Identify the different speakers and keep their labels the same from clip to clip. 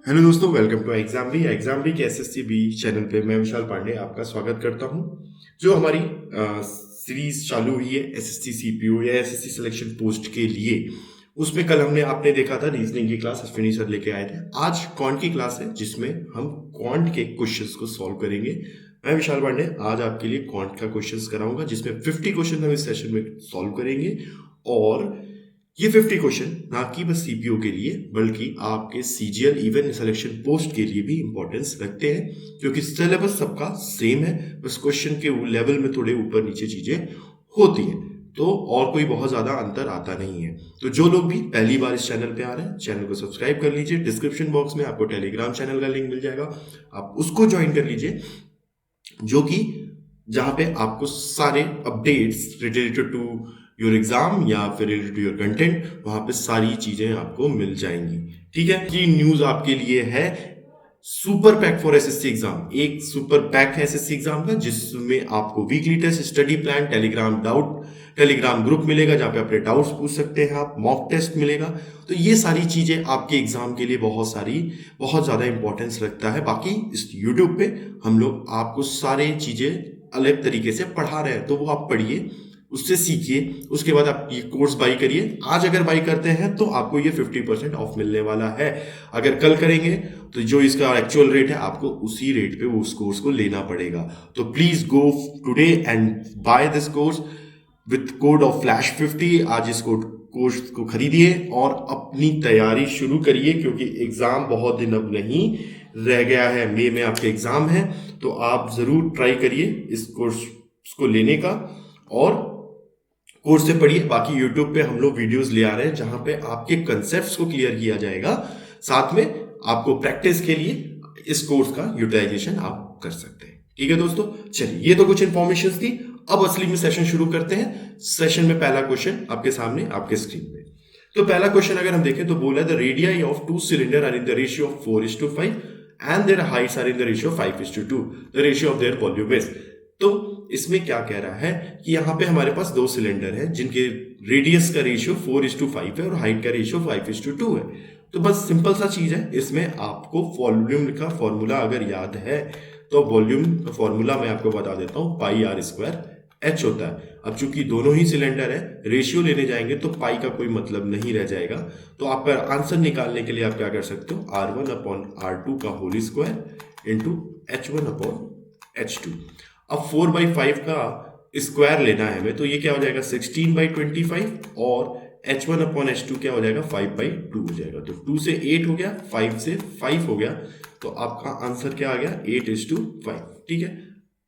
Speaker 1: Hello दोस्तों, welcome to exam भी के एसएससी बी चैनल पे मैं विशाल पांडे आपका स्वागत करता हूं। जो हमारी सीरीज चालू हुई है एसएससी सीपीयू या एसएससी सिलेक्शन पोस्ट के लिए, उसमें कल हमने आपने देखा था रीजनिंग की क्लास अश्विनी सर लेके आए थे। आज क्वांट की क्लास है जिसमें हम क्वांट के क्वेश्चंस को सॉल्व करेंगे। मैं विशाल पांडे आज आपके लिए क्वांट का क्वेश्चंस कराऊंगा जिसमें 50 क्वेश्चन हम इस सेशन में सॉल्व करेंगे। और ये 50 क्वेश्चन ना कि बस सीपीयू के लिए बल्कि आपके सीजीएल इवन सिलेक्शन पोस्ट के लिए भी इंपॉर्टेंस रखते हैं, क्योंकि सिलेबस सबका सेम है, बस क्वेश्चन के लेवल में थोड़े ऊपर नीचे चीजें होती हैं। तो और कोई बहुत ज्यादा अंतर आता नहीं है। तो जो लोग भी पहली बार इस चैनल पे आ रहे हैं, चैनल को सब्सक्राइब कर लीजिए। डिस्क्रिप्शन बॉक्स में आपको टेलीग्राम चैनल का लिंक मिल जाएगा, आप उसको ज्वाइन कर लीजिए, जो कि जहां पे आपको सारे updates related to your exam या फिर रिलेटेड टू योर कंटेंट, वहां पे सारी चीजें आपको मिल जाएंगी। ठीक है, ये न्यूज आपके लिए है super pack for SSC exam. एक सुपर पैक है एसएससी एग्जाम का जिसमें आपको weekly test, study plan, Telegram group मिलेगा जहां पे अपने डाउट्स पूछ सकते हैं आप, मॉक टेस्ट मिलेगा। तो ये सारी चीजें आपके एग्जाम के लिए बहुत ज्यादा इंपॉर्टेंस रखता है। बाकी इस यूट्यूब पे हम लोग आपको सारे चीजें अलग तरीके से पढ़ा रहे हैं, तो वो आप पढ़िए, उससे सीखिए, उसके बाद आप ये कोर्स बाई करिए। आज अगर बाई करते हैं तो आपको ये 50% ऑफ मिलने वाला है। अगर कल करेंगे तो जो इसका एक्चुअल रेट है आपको उसी रेट पे उस कोर्स को लेना पड़ेगा। तो please go today and buy this course with code of flash 50। आज इस कोर्स को खरीदिए और अपनी तैयारी शुरू करिए, क्योंकि एग्जाम बहुत दिन अब नहीं रह गया है। मई में आपके एग्जाम है, तो आप जरूर ट्राई करिए इस कोर्स को लेने का और कोर्स से पढ़िए। बाकी यूट्यूब पे हम लोग वीडियोस ले आ रहे हैं जहां पे आपके कंसेप्ट्स को क्लियर किया जाएगा, साथ में आपको प्रैक्टिस के लिए इस कोर्स का यूटिलाइजेशन आप कर सकते हैं। ठीक है दोस्तों, चलिए ये तो कुछ इंफॉर्मेशन थी। अब असली में सेशन शुरू करते हैं। सेशन में पहला क्वेश्चन आपके सामने आपके स्क्रीन पे। तो पहला क्वेश्चन अगर हम देखें तो बोला the radii of two cylinder are in the ratio of 4:5 and their heights are in the ratio of 5:2, the ratio of their volume is. तो इसमें क्या कह रहा है कि यहां पे हमारे पास दो सिलेंडर हैं जिनके रेडियस का रेशियो 4:5 है और हाइट का रेशियो 5:2 है। तो बस सिंपल सा चीज है, इसमें आपको वॉल्यूम का फॉर्मूला अगर याद है तो वॉल्यूम का फॉर्मूला मैं आपको बता देता हूं, पाई आर स्क्वायर एच होता है। अब चूंकि दोनों ही सिलेंडर है, रेशियो लेने जाएंगे तो पाई का कोई मतलब नहीं रह जाएगा। तो आपका आंसर निकालने के लिए आप क्या कर सकते हो, R1/R2 का होल स्क्वायर इंटू H1/H2। अब 4/5 का स्क्वायर लेना है हमें, तो ये क्या हो जाएगा 16/25 और H1/H2 क्या हो जाएगा 5/2 हो जाएगा। तो 2 से 8 हो गया, 5 से 5 हो गया, तो आपका आंसर क्या आ गया 8:5। ठीक है,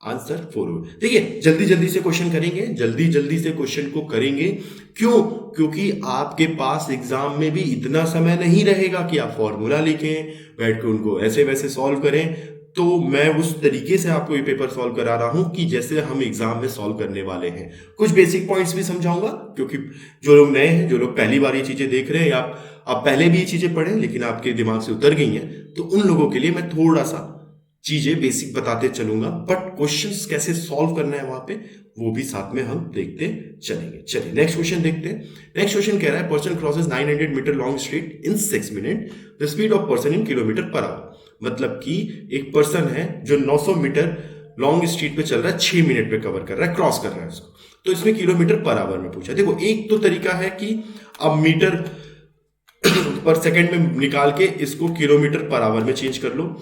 Speaker 1: आंसर 4 हो गया। देखिए जल्दी जल्दी से क्वेश्चन करेंगे, जल्दी से क्वेश्चन को करेंगे। क्यों? क्योंकि आपके पास एग्जाम में भी इतना समय नहीं रहेगा कि आप फॉर्मूला लिखें, बैठ के उनको ऐसे वैसे सॉल्व करें। तो मैं उस तरीके से आपको ये पेपर सॉल्व करा रहा हूं कि जैसे हम एग्जाम में सॉल्व करने वाले हैं। कुछ बेसिक पॉइंट्स भी समझाऊंगा, क्योंकि जो लोग नए हैं, जो लोग पहली बार ये चीजें देख रहे हैं या आप पहले भी ये चीजें पढ़े लेकिन आपके दिमाग से उतर गई हैं, तो उन लोगों के लिए मैं थोड़ा सा चीजें बेसिक बताते चलूंगा। बट क्वेश्चंस कैसे सॉल्व करना है वहां पे, वो भी साथ में हम देखते चलेंगे। चलिए नेक्स्ट क्वेश्चन देखते हैं। नेक्स्ट क्वेश्चन कह रहा है person crosses 900 metre long street in 6 minute, the speed of person in kilometre per hour. मतलब कि एक पर्सन है जो 900 मीटर लॉन्ग स्ट्रीट पे चल रहा है, 6 मिनट पे कवर कर रहा है, क्रॉस कर रहा है उसको। तो इसमें किलोमीटर पर आवर में पूछा। देखो एक तो तरीका है कि अब मीटर पर सेकंड में निकाल के इसको किलोमीटर पर आवर में चेंज कर लो,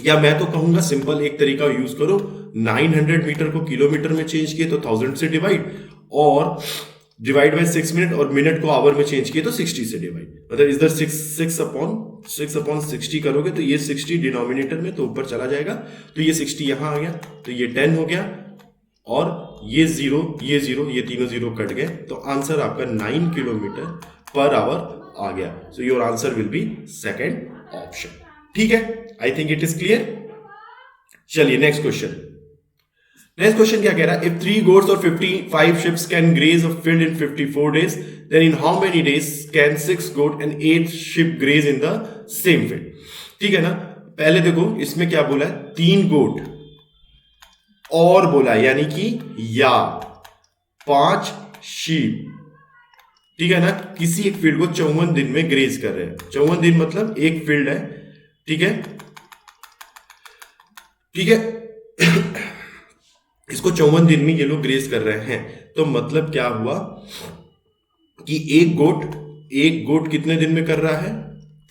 Speaker 1: या मैं तो कहूंगा सिंपल एक तरीका यूज करो, 900 मीटर को किलोमीटर में चेंज किए तो 1000 से डिवाइड, और डिवाइड बाय 6 मिनट, और मिनट को आवर में चेंज किए तो 60 से डिवाइड। मतलब इधर 6/60 करोगे तो ये 60 डिनोमिनेटर में तो ऊपर चला जाएगा, तो ये 60 यहां आ गया, तो ये 10 हो गया, और ये 0 ये तीनों 0 कट गए, तो आंसर आपका 9 किलोमीटर पर आवर आ गया। सो your answer will B second option. ठीक है, I think it is clear. चलिए नेक्स्ट क्वेश्चन। नेक्स्ट क्वेश्चन क्या कह रहा है, इफ 3 goats और 55 ships can graze a field in 54 days, then in how many days can 6 goat and 8 ship graze in the same field. ठीक है ना, पहले देखो इसमें क्या बोला है, 3 गोट और बोला है, यानी कि या 5 शीप। ठीक है ना, किसी एक फील्ड को 54 दिन में ग्रेज कर रहे हैं। 54 दिन मतलब एक फील्ड है, ठीक है, ठीक है। इसको 54 दिन में ये लोग ग्रेस कर रहे हैं, तो मतलब क्या हुआ कि एक गोट कितने दिन में कर रहा है?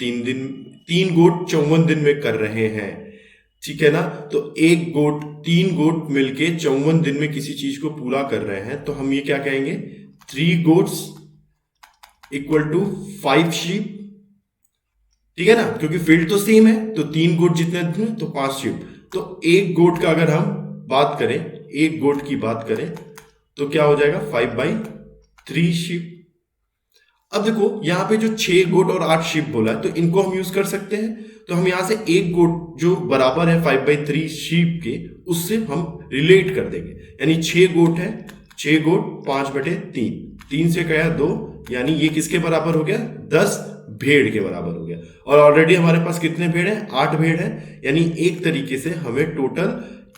Speaker 1: 3 दिन। 3 गोट 54 दिन में कर रहे हैं, ठीक है ना। तो 3 गोट मिलके 54 दिन में किसी चीज को पूरा कर रहे हैं, तो हम ये क्या कहेंगे? 3 गोट्स इक्वल टू 5 शीप, ठीक है ना, क्योंकि फील्ड तो सेम है। तो 3 गोट जितने दिन तो 5 शीप। तो एक गोट का अगर हम बात करें, एक गोट की बात करें, तो क्या हो जाएगा? 5/3 शीप। अब देखो यहां पे जो 6 गोट और 8 शीप बोला है, तो इनको हम यूज कर सकते हैं। तो हम यहां से एक गोट जो बराबर है 5/3 शीप के, उससे हम रिलेट कर देंगे। यानी 6 गोट है, 6 गोट 5/3, 3 से गया 2, यानी ये किसके बराबर हो गया? 10 भेड़ के बराबर हो गया। और ऑलरेडी हमारे पास कितने भेड़ हैं? 8 भेड़ है। यानी एक तरीके से हमें टोटल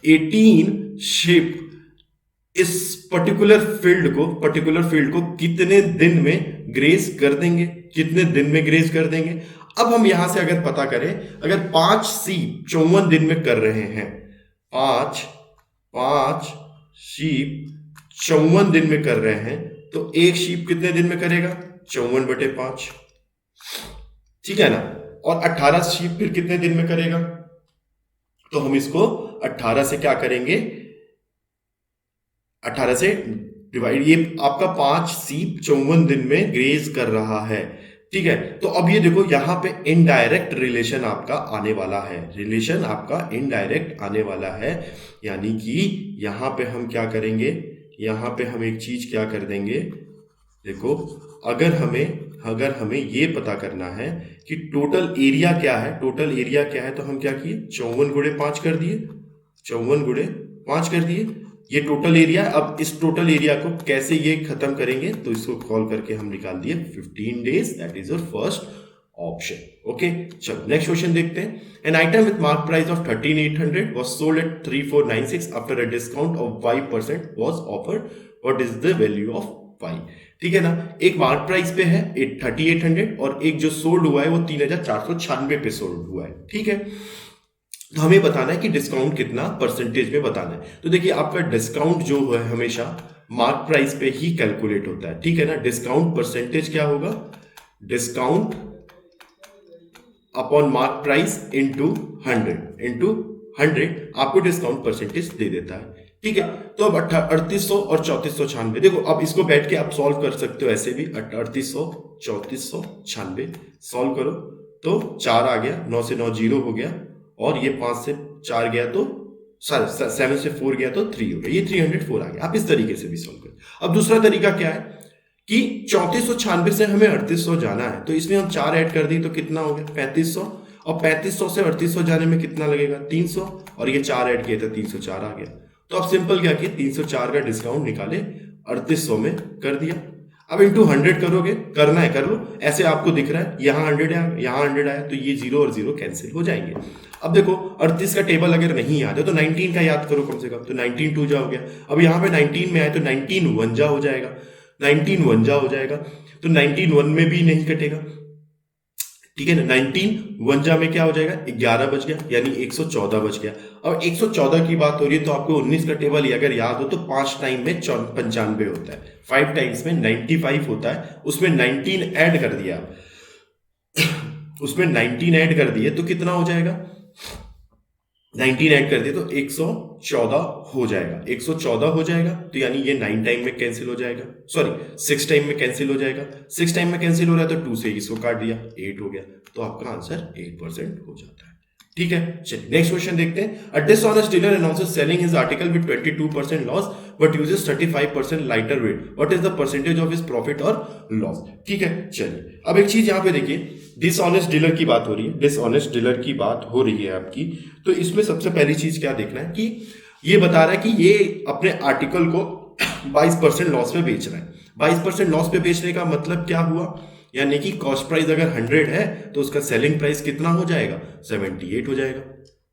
Speaker 1: 18 शीप इस पर्टिकुलर फील्ड को कितने दिन में ग्रेस कर देंगे, कितने दिन में ग्रेस कर देंगे। अब हम यहां से अगर पता करें, अगर 5 शीप 54 दिन में कर रहे हैं, 5 शीप 54 दिन में कर रहे हैं, तो एक शीप कितने दिन में करेगा? 54/5, ठीक है ना। और 18 शीप फिर कितने दिन में करेगा? तो हम इसको 18 से क्या करेंगे? 18 से डिवाइड, ये आपका 5 शीप 54 दिन में ग्रेज कर रहा है, ठीक है। तो अब ये देखो यहां पे इनडायरेक्ट रिलेशन आपका आने वाला है, रिलेशन आपका इनडायरेक्ट आने वाला है। यानी कि यहां पे हम क्या करेंगे? यहां पे हम एक चीज क्या कर देंगे? देखो, अगर हमें ये पता करना है कि टोटल एरिया क्या है, टोटल एरिया क्या है, तो हम क्या किए? 54 गुणे 5 कर दिए, 54 गुणे 5 कर दिए, ये टोटल एरिया। अब इस टोटल एरिया को कैसे ये खत्म करेंगे? तो इसको कॉल करके हम निकाल दिए 15 days, that is your first option. Okay, चलो नेक्स्ट क्वेश्चन देखते हैं। An item with mark price of 13,800 was sold at 3,496 after a discount of 5% was offered. What is the value of y? ठीक है ना। एक मार्क प्राइस पे है 3,800 और एक जो सोल्ड हुआ है वो 3,496 पे सोल्ड हुआ है, ठीक है। तो हमें बताना है कि डिस्काउंट कितना परसेंटेज में बताना है। तो देखिए आपका डिस्काउंट जो है हमेशा मार्क प्राइस पे ही कैलकुलेट होता है, ठीक है ना। डिस्काउंट परसेंटेज क्या होगा? Discount upon mark price into 100 आपको डिस्काउंट परसेंटेज दे देता है, ठीक है। तो अब 3800 और 3496, देखो अब इसको बैठ के आप सॉल्व कर सकते हो ऐसे भी। 3800 3496 सॉल्व करो तो 4 आ गया, 9 से 9 0 हो गया, और ये 5 से 4 गया तो 7 से 4 गया तो 3 हो गया, ये 304 आ गया। आप इस तरीके से भी सॉल्व करें। अब दूसरा तरीका क्या है कि 3496 से हमें 3800 जाना है, तो इसमें हम 4 ऐड कर दिए तो कितना हो गया? 3500, और 3500 से 3800 जाने में कितना लगेगा? 300, और ये 4 ऐड किए तो 304 आ गया। तो अब सिंपल क्या किया? 304 का डिस्काउंट निकाले, 3800 में कर दिया। अब इंटू 100 करोगे, करना है कर लो। ऐसे आपको दिख रहा है यहाँ 100 है, यहाँ 100 आया, तो ये 0 और 0 कैंसिल हो जाएंगे। अब देखो 38 का टेबल अगर नहीं याद है तो 19 का याद करो कम से कम, तो 19 2 जा हो गया। अब यहाँ पे 19 में आए तो 19 1 जा हो जाएगा, 19 1 जा हो जाएगा, तो 19 1 में भी नहीं कटेगा, ठीक है ना। 19 1 जा में क्या हो जाएगा? 11 बच गया, यानी 114 बच गया। अब 114 की बात हो रही है तो आपको 19 का टेबल ही अगर याद हो तो 5 टाइम में 95 होता है, 5 टाइम्स में 95 होता है। उसमें 19 ऐड कर दिया, उसमें 19 ऐड कर दिए तो कितना हो जाएगा? 19 ऐड कर दिए तो 114 हो जाएगा, 114 हो जाएगा। तो यानी ये 9 टाइम में कैंसिल हो जाएगा, सॉरी 6 टाइम में कैंसिल हो जाएगा। 6 टाइम में कैंसिल हो रहा है तो 2 से इसको काट दिया, 8 हो गया। तो आपका आंसर 8% हो जाता है, ठीक है। चलिए नेक्स्ट क्वेश्चन देखते हैं। A dishonest dealer announces selling his article with 22% loss but uses 35% lighter weight, what is the percentage of his profit और लॉस? ठीक है, चलिए अब एक चीज यहां पे देखिए, डिसऑनेस्ट डीलर की बात हो रही है, डिसऑनेस्ट डीलर की बात हो रही है आपकी। तो इसमें सबसे पहली चीज क्या देखना है कि ये बता रहा है कि ये अपने आर्टिकल को 22% लॉस पे बेच रहा है। 22% लॉस पे बेचने का मतलब क्या हुआ? यानी कि कॉस्ट प्राइस अगर 100 है तो उसका सेलिंग प्राइस कितना हो जाएगा? 78 हो जाएगा,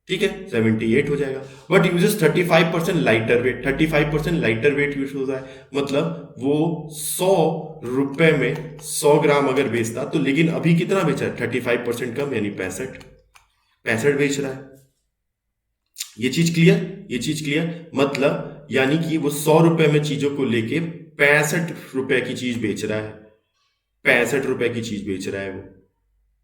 Speaker 1: ठीक है, 78 हो जाएगा। But uses 35% lighter weight, 35% lighter weight use होता है, मतलब वो 100 रुपए में 100 ग्राम अगर बेचता तो, लेकिन अभी कितना बेचा है? 35% कम, यानी 65। 65 बेच रहा है। ये चीज क्लियर, ये चीज क्लियर, मतलब यानी कि वो 100 रुपए में चीजों को लेके 65 रुपए की चीज बेच रहा है, 65 रुपए की चीज बेच रहा है वो।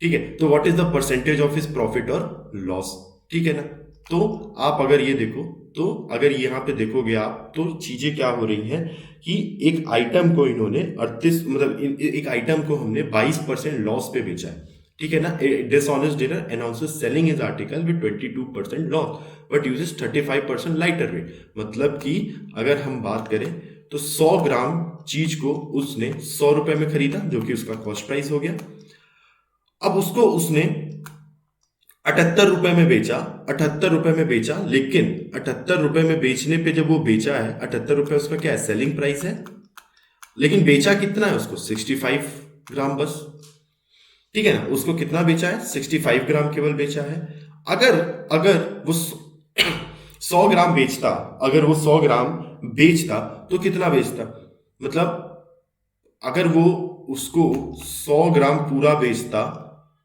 Speaker 1: ठीक है, तो what is the percentage of his profit और लॉस? ठीक है ना। तो आप अगर ये देखो, तो अगर यहाँ पे देखोगे आप, तो चीजें क्या हो रही हैं कि एक आइटम को इन्होंने 38, मतलब एक आइटम को हमने 22% लॉस पे बेचा है। ठीक है ना। Dishonest dealer announces selling his article with 22% loss but uses 35% lighter weight. मतलब कि अगर हम बात करें तो 100 ग्राम चीज को उसने 100 रुपए में खरीदा, जो कि उसका कॉस्ट प्राइस हो गया। अब उसको उसने 78 रुपए में बेचा, 78 रुपए में बेचा, लेकिन 78 रुपए में बेचने पे जब वो बेचा है, 78 रुपए उसका क्या है, सेलिंग प्राइस है, लेकिन बेचा कितना है उसको, 65 ग्राम बस। ठीक है ना, उसको कितना बेचा है, 65 ग्राम केवल बेचा है। अगर अगर वो 100 ग्राम बेचता, अगर वो 100 ग्राम बेचता तो कितना बेचता, मतलब अगर वो उसको 100 ग्राम पूरा बेचता,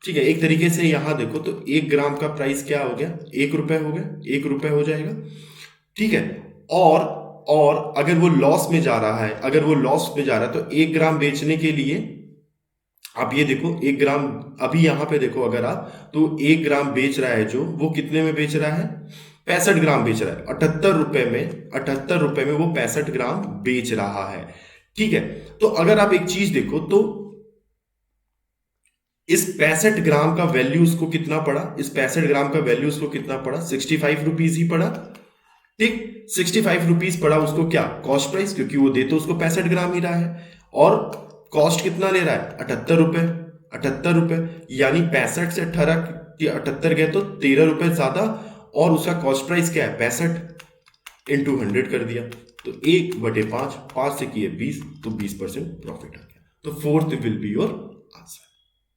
Speaker 1: ठीक है, एक तरीके से यहां देखो तो 1 ग्राम का प्राइस क्या हो गया, 1 रुपए हो गया, 1 रुपए हो जाएगा। ठीक है। और अगर वो लॉस में जा रहा है, अगर वो लॉस में जा रहा है तो 1 ग्राम बेचने के लिए आप ये देखो, 1 ग्राम, अभी यहां पे देखो अगर आप, तो 1 ग्राम बेच रहा है जो, वो कितने में बेच रहा है, 65 ग्राम बेच रहा है। 78 रुपए में, 78 रुपए में वो 65 ग्राम बेच रहा है। ठीक है। तो अगर आप एक चीज देखो तो इस 65 ग्राम का वैल्यू उसको कितना पड़ा, इस 65 ग्राम का वैल्यू उसको कितना पड़ा, 65 रुपीज ही पड़ा। ठीक, 65 रुपीज पड़ा उसको, क्या, कॉस्ट प्राइस, क्योंकि वो दे तो उसको 65 ग्राम ही रहा है, और कॉस्ट कितना ले रहा है, 78 रुपए, 78 रुपए, यानी 65 से 18 के 78 गए तो 13 रुपए ज्यादा, और उसका कॉस्ट प्राइस क्या है, 65 इंटू 100 कर दिया, तो 1/5, 5 से किए 20, तो 20% प्रॉफिट आ गया। तो fourth will be your answer.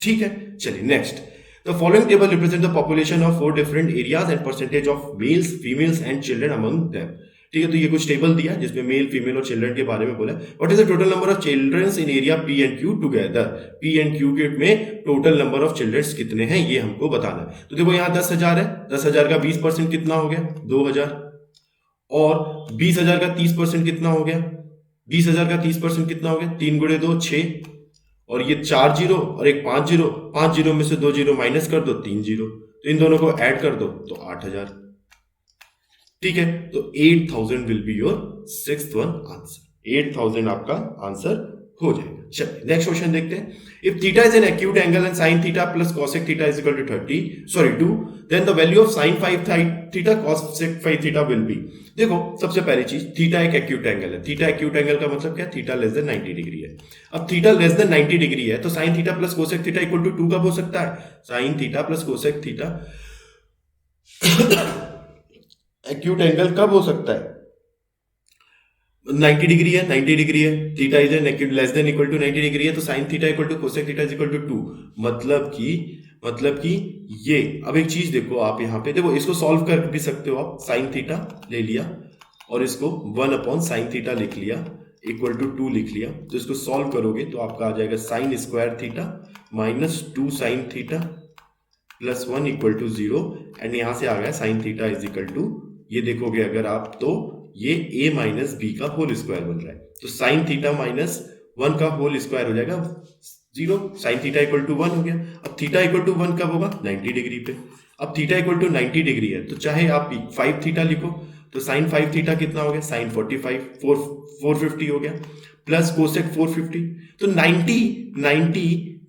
Speaker 1: ठीक है, चलिए next. The following table represents the population of 4 different areas and percentage of males, females and children among them. ठीक है, तो ये कुछ टेबल दिया जिसमें मेल, फीमेल और चिल्ड्रन के बारे में बोला। What is the total number of children's in area P and Q together? P and Q के में टोटल नंबर ऑफ चिल्ड्रंस कितने हैं, ये हमको बताना है। तो देखो यहाँ 10,000 है, 10,000 का 20% कितना हो गया, 2,000, और 20,000 का 30% कितना हो गया, 20,000 का 30% कितना हो गया, 3 गुणे 2 6, और ये 4 जीरो और एक 5 जीरो, 5 जीरो में से 2 जीरो माइनस कर दो, 3 जीरो, तो इन दोनों को ऐड कर दो तो 8,000। ठीक है, तो 8,000 will be your sixth one answer. 8,000 आपका आंसर हो जाएगा। चलिए नेक्स्ट क्वेश्चन देखते हैं। If theta is an acute angle and sine theta plus cosec theta is equal to 2, then the value of sine 5 theta cosec 5 theta will be. देखो सबसे पहली चीज, थीटा एक एक्यूट एंगल है। थीटा एक्यूट एंगल का मतलब क्या, theta less than 90 degree है। अब थीटा लेस देन 90 डिग्री है तो sine theta plus cosec theta equal to 2 कब हो सकता है, sine theta plus cosec theta acute angle कब हो सकता है, 90 डिग्री है, 90 डिग्री है, theta is an acute less than equal to 90 degree है, तो sine theta equal to cosec theta is equal to 2। मतलब कि ये, अब एक चीज देखो आप यहाँ पे देखो, इसको सॉल्व कर भी सकते हो आप। साइन थीटा ले लिया और इसको 1/sin थीटा लिख लिया इक्वल टू 2 लिख लिया, तो इसको सॉल्व करोगे तो आपका आ जाएगा sine square theta minus 2 sine theta plus 1 equal to 0, and यहां से आ गया sine theta is equal to, ये देखोगे अगर आप तो ये a माइनस बी का होल स्क्वायर बन रहा है, तो साइन थीटा माइनस 1 का होल स्क्वायर हो जाएगा 0, साइन थीटा इक्वल टू 1 हो गया। अब थीटा इक्वल टू 1 कब होगा, 90 डिग्री पे। अब थीटा इक्वल टू 90 डिग्री है तो चाहे आप 5 थीटा लिखो, तो साइन 5 थीटा कितना हो गया, साइन 45 450 हो गया, प्लस कोसेक 450, तो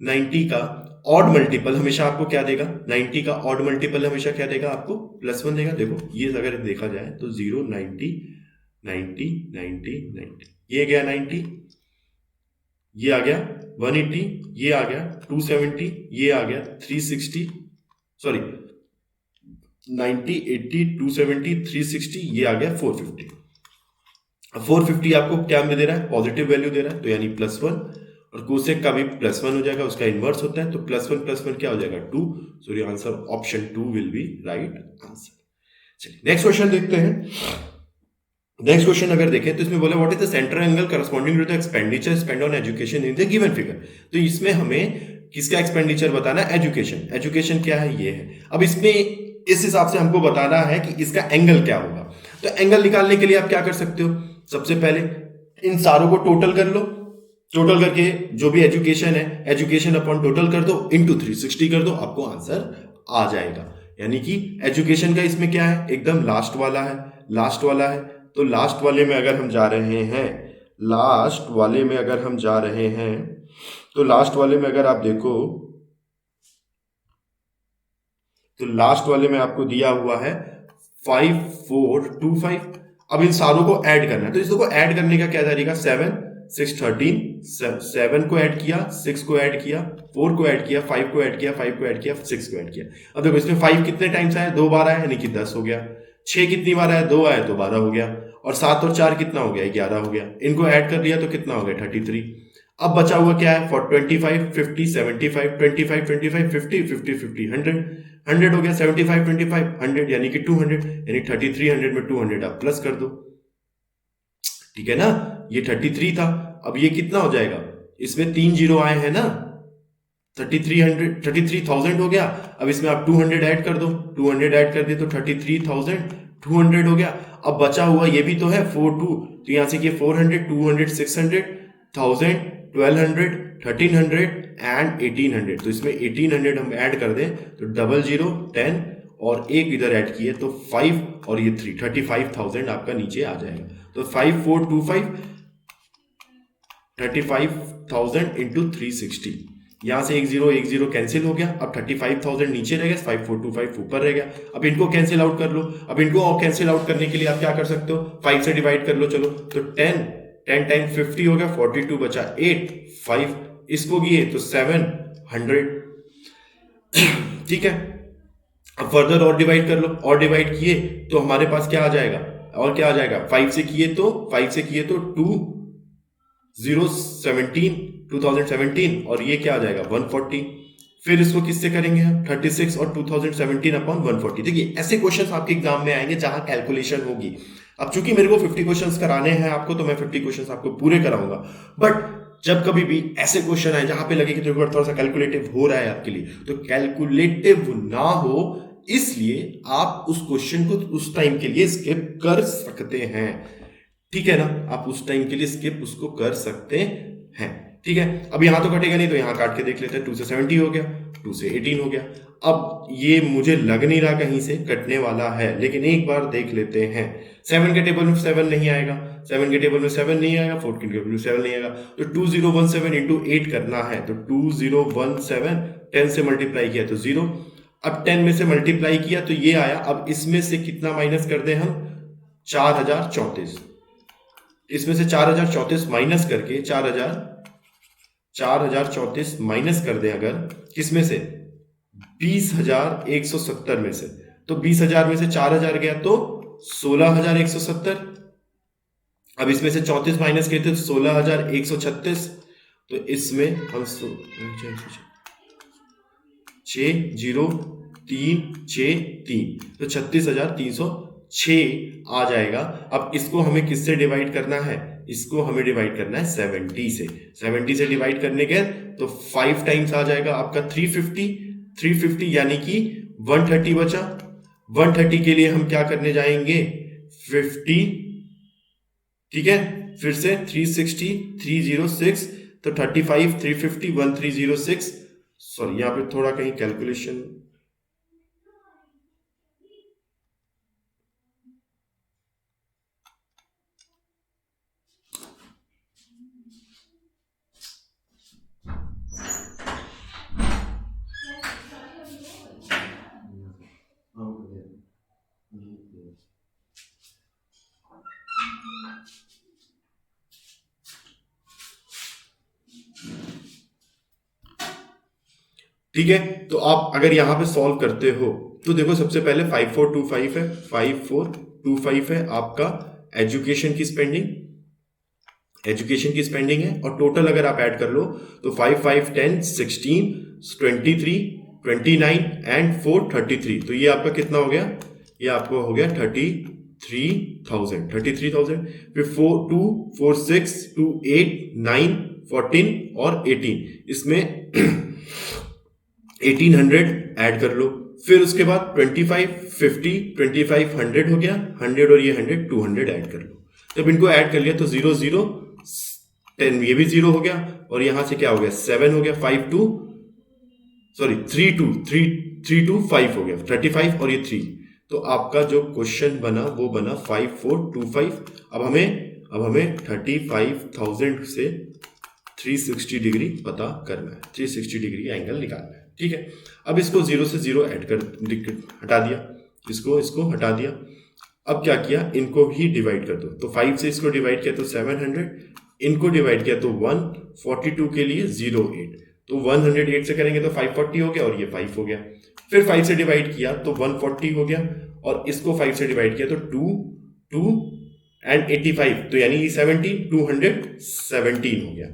Speaker 1: 90 का ऑड मल्टीपल हमेशा आपको क्या देगा, 90 का ऑड मल्टीपल हमेशा क्या देगा आपको, +1 देगा। देखो ये अगर देखा जाए तो 0 90 90 90 90, ये गया 90, ये आ गया 180, ये आ गया 270, ये आ गया 360, सॉरी 90 80 270 360, ये आ गया 450। 450 आपको क्या में दे रहा है, पॉजिटिव वैल्यू दे रहा है, तो यानी +1, और कोसेक का भी +1 हो जाएगा, उसका इनवर्स होता है, तो +1 क्या हो जाएगा 2, so your answer option 2 will be right answer. चलिए नेक्स्ट क्वेश्चन देखते हैं। नेक्स्ट क्वेश्चन अगर देखें तो इसमें बोला what is the centre angle corresponding to the expenditure spend on education in the given figure. तो इसमें हमें किसका एक्सपेंडिचर बताना है? एजुकेशन। एजुकेशन क्या है? ये है। अब इसमें इस हिसाब से हमको बताना है कि इसका एंगल क्या होगा। तो एंगल निकालने के लिए आप क्या कर सकते हो? सबसे पहले इन सारों को टोटल कर लो, टोटल करके जो भी एजुकेशन है, एजुकेशन अपॉन टोटल कर दो, इंटू 360 कर दो, आपको आंसर आ जाएगा। यानी कि एजुकेशन का इसमें क्या है? एकदम लास्ट वाला है, लास्ट वाला है। तो लास्ट वाले में अगर हम जा रहे हैं, लास्ट वाले में अगर हम जा रहे हैं, तो लास्ट वाले में अगर आप देखो तो लास्ट वाले में आपको दिया हुआ है 5425। अब इन सारों को ऐड करना है, तो इसको ऐड करने का क्या तरीका? 7 6 13, 7 को ऐड किया, 6 को ऐड किया, 4 को ऐड किया, 5 को ऐड किया, 5 को ऐड किया, 6 को ऐड किया। अब देखो इसमें 5 कितने टाइम्स आया? 2 बार आया, यानी कि 10 हो गया। 6 कितनी बार आया? 2 आया तो 12 हो गया। और 7 और 4 कितना हो गया? 11 हो गया। इनको ऐड कर लिया तो कितना हो गया? 33। अब बचा हुआ क्या है? 25 50 75, 25 25 50 50 50 100 100 हो गया। 75 25 100 यानी कि 200, यानी 3300 में 200 आप प्लस कर दो। ठीक है ना? ये 33 था। अब ये कितना हो जाएगा? इसमें 3 जीरो आए हैं ना, 33,000 हो गया। अब इसमें आप 200 ऐड कर दो, 200 ऐड कर दिए तो 33,200 हो गया। अब बचा हुआ ये भी तो है 42, तो यहां से 400 200 600 1000 1200 1300 एंड 1800। तो इसमें 1800 हम ऐड कर दें तो 00 10 और एक इधर ऐड किए तो 5 और ये 3, 35,000 आपका नीचे आ जाएगा। तो 5425 35,000 इंटू 360, यहां से एक जीरो कैंसिल हो गया। अब 35,000 नीचे रह गया, 5425 ऊपर रह गया। अब इनको कैंसिल आउट कर लो। अब इनको और कैंसिल आउट करने के लिए आप क्या कर सकते हो? 5 से डिवाइड कर लो। चलो तो 10 टाइम 50 हो गया, 42 बचा 8 5, इसको किए तो 700। ठीक है। अब फर्दर और डिवाइड कर लो, और डिवाइड किए तो हमारे पास क्या आ जाएगा? और क्या आ जाएगा? 5 से किए तो 2017 और ये क्या आ जाएगा? 140। फिर इसको किससे करेंगे हम? 36 और 2017 अपॉन 140। देखिए ऐसे क्वेश्चंस आपके एग्जाम में आएंगे जहां कैलकुलेशन होगी। अब चूंकि मेरे को 50 क्वेश्चंस कराने हैं आपको, तो मैं 50 क्वेश्चंस आपको पूरे कराऊंगा। बट जब कभी भी ऐसे क्वेश्चन आए जहां पे लगे कि थोड़ा सा कैलकुलेटिव हो रहा है आपके लिए, तो कैलकुलेटिव ना हो इसलिए आप उस क्वेश्चन को उस टाइम के लिए स्किप कर सकते हैं। ठीक है ना? आप उस टाइम के लिए स्किप उसको कर सकते हैं। ठीक है। अब यहां तो कटेगा नहीं, तो यहां काट के देख लेते हैं। 2 से 70 हो गया, 2 से 18 हो गया। अब ये मुझे लग नहीं रहा कहीं से कटने वाला है, लेकिन एक बार देख लेते हैं। 7 के टेबल में 7 नहीं आएगा, 7 के टेबल में 7 नहीं आएगा, 4 के टेबल में 7 नहीं आएगा। तो 2017 इंटू 8 करना है। तो 2017 10 से मल्टीप्लाई किया तो 0। अब 10 में से मल्टीप्लाई किया तो ये आया। अब इसमें से कितना माइनस कर दे हम? 4034। इसमें से 4034 माइनस करके 4034 माइनस कर दें अगर, किसमें से? 20,170 में से। तो 20,000 में से 4,000 गया तो 16,170। अब इसमें से 34 माइनस किए तो 16,136। तो इसमें हम 60,363 तो 36,306 आ जाएगा। अब इसको हमें किससे डिवाइड करना है? इसको हमें डिवाइड करना है 70 से। 70 से डिवाइड करने के तो 5 टाइम्स आ जाएगा आपका 350 यानी कि 130 बचा। 130 के लिए हम क्या करने जाएंगे? 50। ठीक है। फिर से 360 306 तो 35 350 1306। सॉरी यहां पे थोड़ा कहीं कैलकुलेशन, ठीक है। तो आप अगर यहां पे सॉल्व करते हो तो देखो सबसे पहले 5425 है, 5425 है आपका एजुकेशन की स्पेंडिंग है। और टोटल अगर आप ऐड कर लो तो 5 5 10 16 23 29 एंड 4 33। तो ये आपका कितना हो गया? ये आपको हो गया 33,000। फिर 4 2 4 6 2 8 9 14 और 18। इसमें 1800 ऐड कर लो, फिर उसके बाद 25 50 25 100 हो गया, 100 और ये 100 200 ऐड कर लो। जब इनको ऐड कर लिया तो 0 0 10, ये भी 0 हो गया, और यहां से क्या हो गया 7 हो गया, 5 2 सॉरी 3 2 5 हो गया, 35 और ये 3। तो आपका जो क्वेश्चन बना वो बना 5425। अब हमें 35,000 से 360 डिग्री पता करना है, 360 डिग्री एंगल निकालना है। ठीक है, अब इसको 0 से 0 ऐड कर हटा दिया, इसको हटा दिया। अब क्या किया, इनको ही डिवाइड कर दो। तो 5 से इसको डिवाइड किया तो 700, इनको डिवाइड किया तो 142 के लिए 08, तो 108 से करेंगे तो 540 हो गया, और ये 5 हो गया। फिर 5 से डिवाइड किया तो 140 हो गया, और इसको 5 से डिवाइड किया तो 2 एंड 85, तो यानी 17 217 हो गया।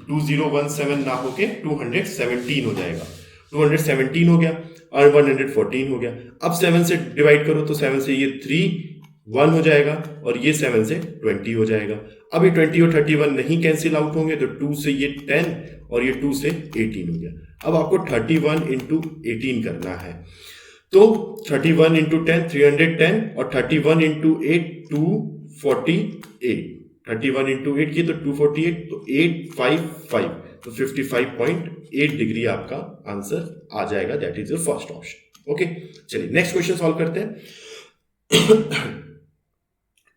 Speaker 1: 2017 ना होके 217 हो जाएगा, 217 हो गया, और 114 हो गया। अब 7 से डिवाइड करो तो 7 से ये 3 1 हो जाएगा, और ये 7 से 20 हो जाएगा। अब ये 20 और 31 नहीं कैंसिल आउट होंगे, तो 2 से ये 10 और ये 2 से 18 हो गया। अब आपको 31 इंटू 18 करना है, तो 31 इंटू 10 310, और 31 इंटू 8 248, 31 इंटू 8 की तो 248, तो 855, तो 55.8 डिग्री आपका आंसर आ जाएगा। That is your first option. Okay, चलिए नेक्स्ट क्वेश्चन सॉल्व करते हैं।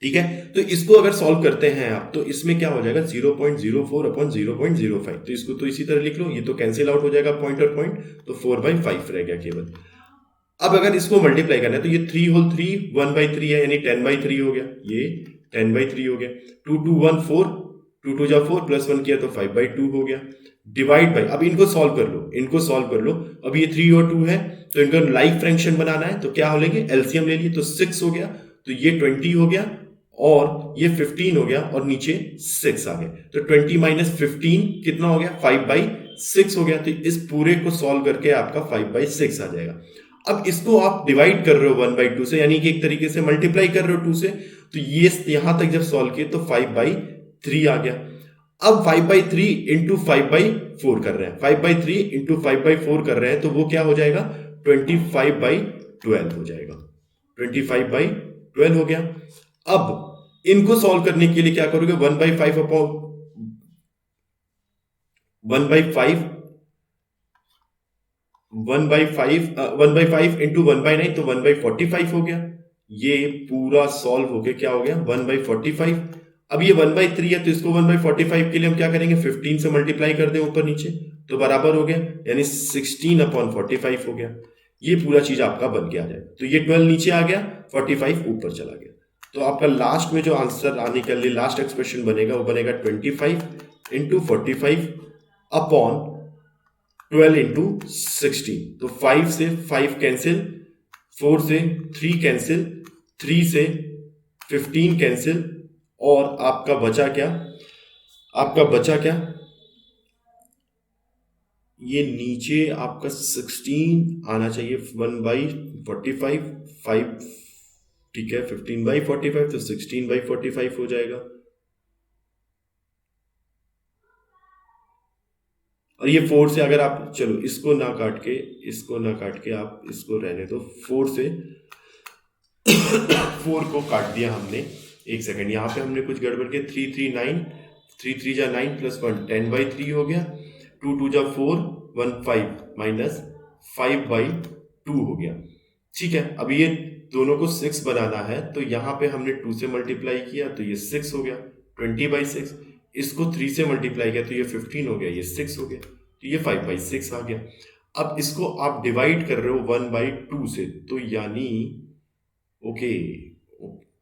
Speaker 1: ठीक है, तो इसको अगर सॉल्व करते हैं आप, तो इसमें क्या हो जाएगा 0.04 अपॉन 0.05, तो इसको तो इसी तरह लिख लो, ये तो कैंसिल आउट हो जाएगा पॉइंट और पॉइंट, तो 4/5 रह गया केवल। अब अगर इसको मल्टीप्लाई करना है तो ये 3 होल 3 1/3 है, यानी 10/3 हो गया, ये 10/3 हो गया। 2 2 1 4, 2 2 जा 4 प्लस 1 किया तो 5/2 हो गया। डिवाइड बाई, अब इनको सॉल्व कर लो, इनको सॉल्व कर लो। अब ये 3 और 2 है, तो इनका लाइक फ्रैक्शन बनाना है, तो क्या हो लेंगे, एलसीएम ले लिए, तो 6 हो गया, तो ये 20 हो गया, और ये 15 हो गया, और नीचे 6 आ गया, तो 20 माइनस 15 कितना हो गया 5/6 हो गया। तो इस पूरे को सॉल्व करके आपका 5/6 आ जाएगा। अब इसको आप डिवाइड कर रहे हो 1/2 से, यानी कि एक तरीके से मल्टीप्लाई कर रहे हो 2 से, तो ये यहां तक जब सॉल्व किए तो 5/3 आ गया। अब 5/3 इंटू 5/4 कर रहे हैं, 5/3 इंटू 5/4 कर रहे हैं, तो वो क्या हो जाएगा 25/12 हो जाएगा, 25/12 हो गया। अब इनको सॉल्व करने के लिए क्या करोगे, 1/5 अपॉन 1/5 1/5 इंटू 1/9, तो 1/45 हो गया। ये पूरा सॉल्व हो गया, क्या हो गया 1/45। अब ये 1/3 है, तो इसको 1/45 के लिए हम क्या करेंगे 15 से मल्टीप्लाई कर दें ऊपर नीचे, तो बराबर हो गया, यानी 16/45 हो गया। ये पूरा चीज आपका बन के आ जाएगा, तो ये 12 नीचे आ गया, 45 ऊपर चला गया। तो आपका लास्ट में जो आंसर आने के लिए लास्ट एक्सप्रेशन बनेगा वो बनेगा 25 इंटू 45 अपॉन 12 इंटू 16। तो 5 से 5 कैंसिल, 4 से 3 कैंसिल, 3 से 15 कैंसिल, और आपका बचा क्या, आपका बचा क्या, ये नीचे आपका 16 आना चाहिए 1/45 5, ठीक है 15/45, तो 16/45 हो जाएगा। और ये 4 से अगर आप, चलो इसको ना काट के, इसको ना काट के आप इसको रहने दो, 4 से 4 को काट दिया हमने। एक सेकंड, यहाँ पे हमने कुछ गड़बड़ के 339, 3 3 जा 9 प्लस 1 10/3 हो गया, 2 2 जा 4 1 5 माइनस 5/2 हो गया। ठीक है, अब ये दोनों को 6 बनाना है, तो यहाँ पे हमने 2 से मल्टीप्लाई किया तो ये 6 हो गया 20/6, इसको 3 से मल्टीप्लाई किया तो ये 15 हो गया, ये 6 हो गया, तो ये 5/6 आ गया। अब इसको आप डिवाइड कर रहे हो 1/2 से, तो यानी ओके,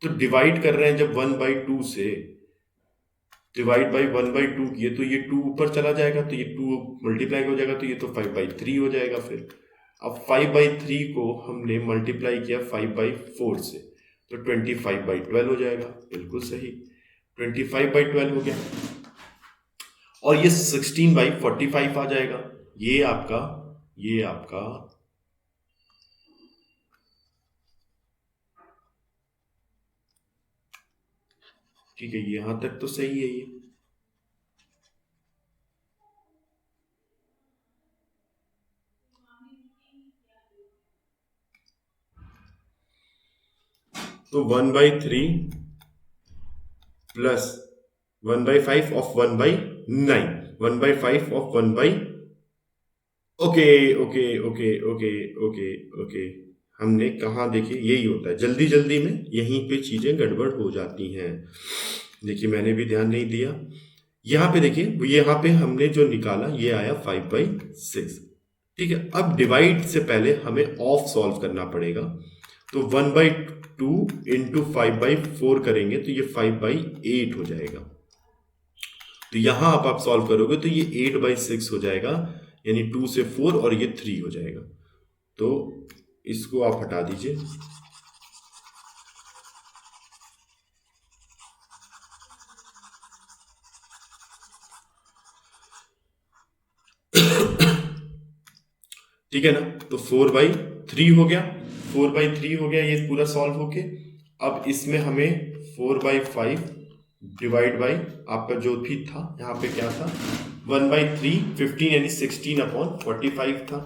Speaker 1: तो डिवाइड कर रहे हैं जब 1/2 से, डिवाइड बाई 1/2 किए तो ये 2 ऊपर चला जाएगा, तो ये 2 मल्टीप्लाई हो जाएगा, तो ये तो 5/3 हो जाएगा। फिर अब 5/3 को हमने मल्टीप्लाई किया 5/4 से, तो 25/12 हो जाएगा, बिल्कुल सही 25/12 हो गया। और ये 16/45 आ जाएगा। ये आपका ठीक है, यहां तक तो सही है ये। तो 1/3 plus 1/5 of 1/9, 1/5 of 1/, okay okay okay okay okay okay. हमने कहा, देखिए यही होता है, जल्दी जल्दी में यहीं पे चीजें गड़बड़ हो जाती हैं। देखिए मैंने भी ध्यान नहीं दिया। यहाँ पे देखिए, यहाँ पे हमने जो निकाला ये आया 5/6। ठीक है, अब डिवाइड से पहले हमें ऑफ सॉल्व करना पड़ेगा। तो 1/2 इंटू 5/4 करेंगे तो ये 5/8 हो जाएगा। तो यहां आप सॉल्व करोगे तो ये 8/6 हो जाएगा, यानी 2 से 4 और ये 3 हो जाएगा। तो इसको आप हटा दीजिए। ठीक है ना, तो 4/3 हो गया, 4/3 हो गया ये पूरा सॉल्व होके। अब इसमें हमें 4/5 डिवाइड बाई आपका जो भी था, यहाँ पे क्या था, 1/3 15 यानी 16/45 था।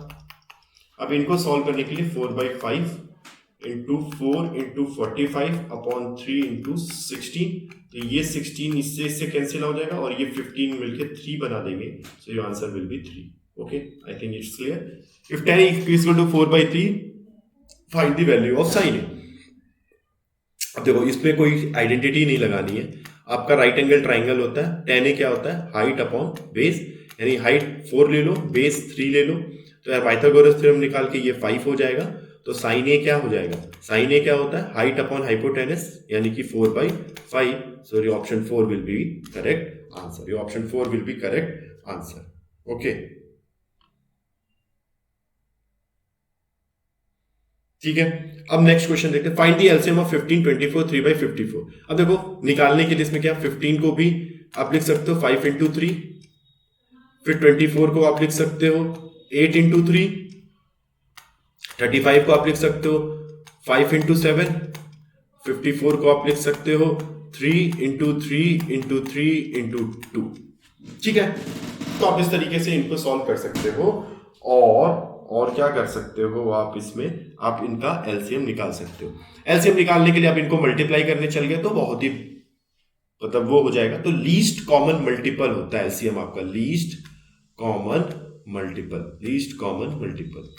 Speaker 1: अब इनको सॉल्व करने के लिए 4/5 इंटू 4 इंटू 45/3 इंटू 16, तो ये 16 इससे इससे कैंसिल हो जाएगा और ये 15 मिलके 3 बना देंगे, so your answer will be 3। Okay, I think it's clear. If tan is equal to 4/3, find the value of sine A. अब देखो इसमें कोई आइडेंटिटी नहीं लगानी है, आपका राइट एंगल ट्राइंगल होता है, tan ए क्या होता है, हाइट अपॉन बेस, यानी हाइट 4 ले लो, बेस 3 ले लो, तो यार पाइथागोरस थ्योरम निकाल के ये 5 हो जाएगा। तो साइन ए क्या हो जाएगा, साइन ए क्या होता है, हाइट अपॉन हाइपोटेनस, यानी कि 4/5। So your option 4 will be correct answer, your option 4 will be correct answer. Okay, ठीक है। अब नेक्स्ट क्वेश्चन देखते हैं, फाइंड द एलसीएम ऑफ 15, 24, 3/54। अब देखो निकालने के लिए इसमें क्या, 15 को भी आप लिख सकते हो 5 इंटू 3, फिर 24 को आप लिख सकते हो 8 इंटू 3, 35 को आप लिख सकते हो 5 इंटू 7, 54 को आप लिख सकते हो 3 इंटू 3 इंटू 3 इंटू 2। ठीक है, तो आप इस तरीके से इनको सॉल्व कर सकते हो। और क्या कर सकते हो आप, इसमें आप इनका एलसीएम निकाल सकते हो। एलसीएम निकालने के लिए आप इनको मल्टीप्लाई करने चल गए तो बहुत ही मतलब वो हो जाएगा। तो लीस्ट कॉमन मल्टीपल होता है एलसीएम आपका, least common multiple, least common multiple.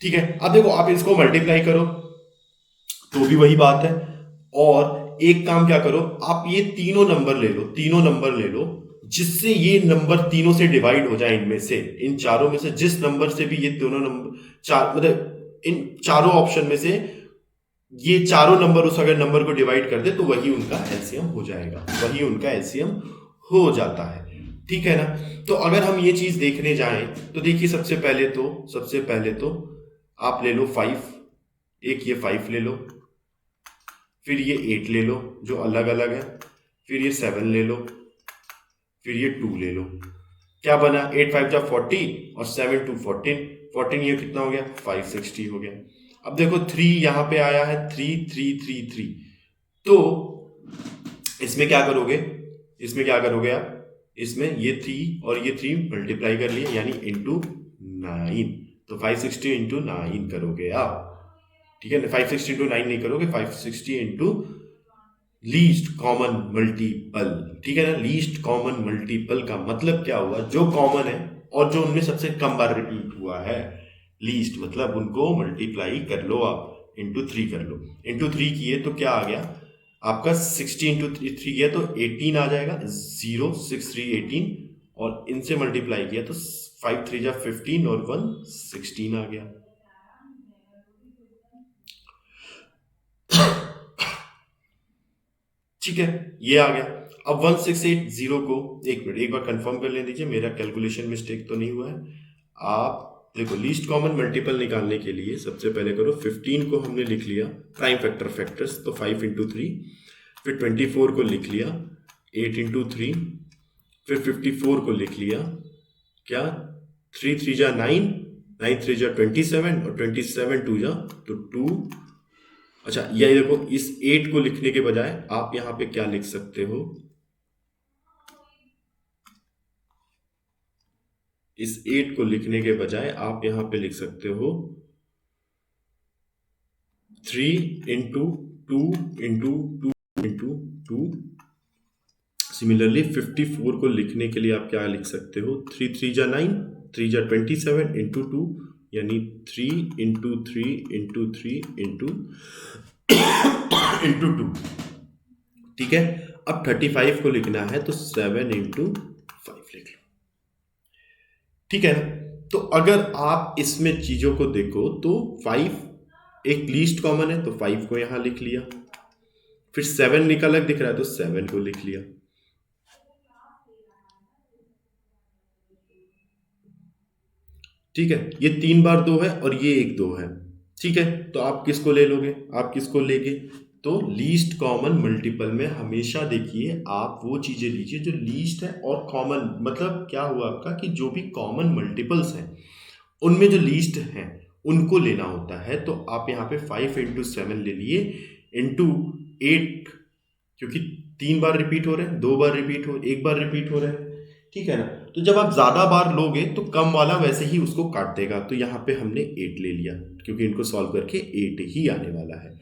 Speaker 1: ठीक है, अब देखो आप इसको मल्टीप्लाई करो तो भी वही बात है, और एक काम क्या करो, आप ये तीनों नंबर ले लो, तीनों नंबर ले लो जिससे ये नंबर तीनों से डिवाइड हो जाए, इनमें से, इन चारों में से जिस नंबर से भी ये दोनों नंबर चार, मतलब इन चारों ऑप्शन में से ये चारों नंबर उस अगर नंबर को डिवाइड कर दे तो वही उनका एलसीएम हो जाएगा, वही उनका एलसीएम हो जाता है। ठीक है ना, तो अगर हम ये चीज देखने जाएं तो देखिए सबसे पहले तो आप ले लो 5, एक ये 5 ले लो, फिर ये 8 ले लो जो अलग अलग है, फिर ये 7 ले लो, फिर ये 2 ले लो। क्या बना, 8 5 जा 40 और 7 2 14, 14 ये कितना हो गया, 560 हो गया। अब देखो 3 यहां पे आया है, 3 3 3 3, तो इसमें क्या करोगे, इसमें क्या करोगे आप, इसमें ये 3 और ये 3 मल्टीप्लाई कर लिए, यानी इंटू 9, तो 560 इंटू 9 करोगे आप। ठीक है ना, 560 इंटू 9 नहीं करोगे, 560 इंटू लीस्ट कॉमन मल्टीपल। ठीक है ना, लीस्ट कॉमन मल्टीपल का मतलब क्या हुआ, जो कॉमन है और जो उनमें सबसे कम बार रिपीट हुआ है, लीस्ट मतलब उनको मल्टीप्लाई कर लो आप, इंटू 3 कर लो, इंटू 3 किए तो क्या आ गया आपका, 60 इंटू 3 किया तो 18 आ जाएगा, 0 6 3 18, और इनसे मल्टीप्लाई किया तो 5 3 जा 15 और 1 16 आ गया। ठीक है, ये आ गया। अब 1680 को एक मिनट एक बार कंफर्म कर ले दीजिए, मेरा कैलकुलेशन मिस्टेक तो नहीं हुआ है। आप देखो लीस्ट कॉमन मल्टीपल निकालने के लिए सबसे पहले करो, 15 को हमने लिख लिया प्राइम फैक्टर फैक्टर्स, तो 5 इंटू 3, फिर 24 को लिख लिया 8 इंटू 3, फिर 54 को लिख लिया क्या, 3 3 जा 9, 9 3 जा 27 और 27 2 जा तो 2। अच्छा ये देखो, इस 8 को लिखने के बजाय आप यहां पे क्या लिख सकते हो, इस 8 को लिखने के बजाय आप यहां पे लिख सकते हो 3 इंटू 2 इंटू 2 इंटू 2। सिमिलरली 54 को लिखने के लिए आप क्या लिख सकते हो, 3 3 जा 9, 3 जा 27 इंटू 2, यानी 3 इंटू 3 इंटू 3 इंटू इंटू 2। ठीक है, अब 35 को लिखना है तो 7 इंटू 5 लिख लो। ठीक है ना। तो अगर आप इसमें चीजों को देखो तो 5 एक लीस्ट कॉमन है, तो 5 को यहां लिख लिया। फिर 7 निकल दिख रहा है तो 7 को लिख लिया। ठीक है, ये 3 बार 2 है और ये एक 2 है। ठीक है, तो आप किसको ले लोगे, आप किसको लेगे, तो लीस्ट कॉमन मल्टीपल में हमेशा देखिए आप वो चीजें लीजिए जो लीस्ट है और कॉमन, मतलब क्या हुआ आपका कि जो भी कॉमन मल्टीपल्स हैं उनमें जो लीस्ट हैं उनको लेना होता है। तो आप यहाँ पे 5 इंटू 7 ले लिए इंटू 8, क्योंकि 3 बार रिपीट हो रहे हैं, 2 बार रिपीट हो, 1 बार रिपीट हो रहे हैं। ठीक है ना। तो जब आप ज्यादा बार लोगे तो कम वाला वैसे ही उसको काट देगा। तो यहाँ पे हमने 8 ले लिया क्योंकि इनको सॉल्व करके 8 ही आने वाला है।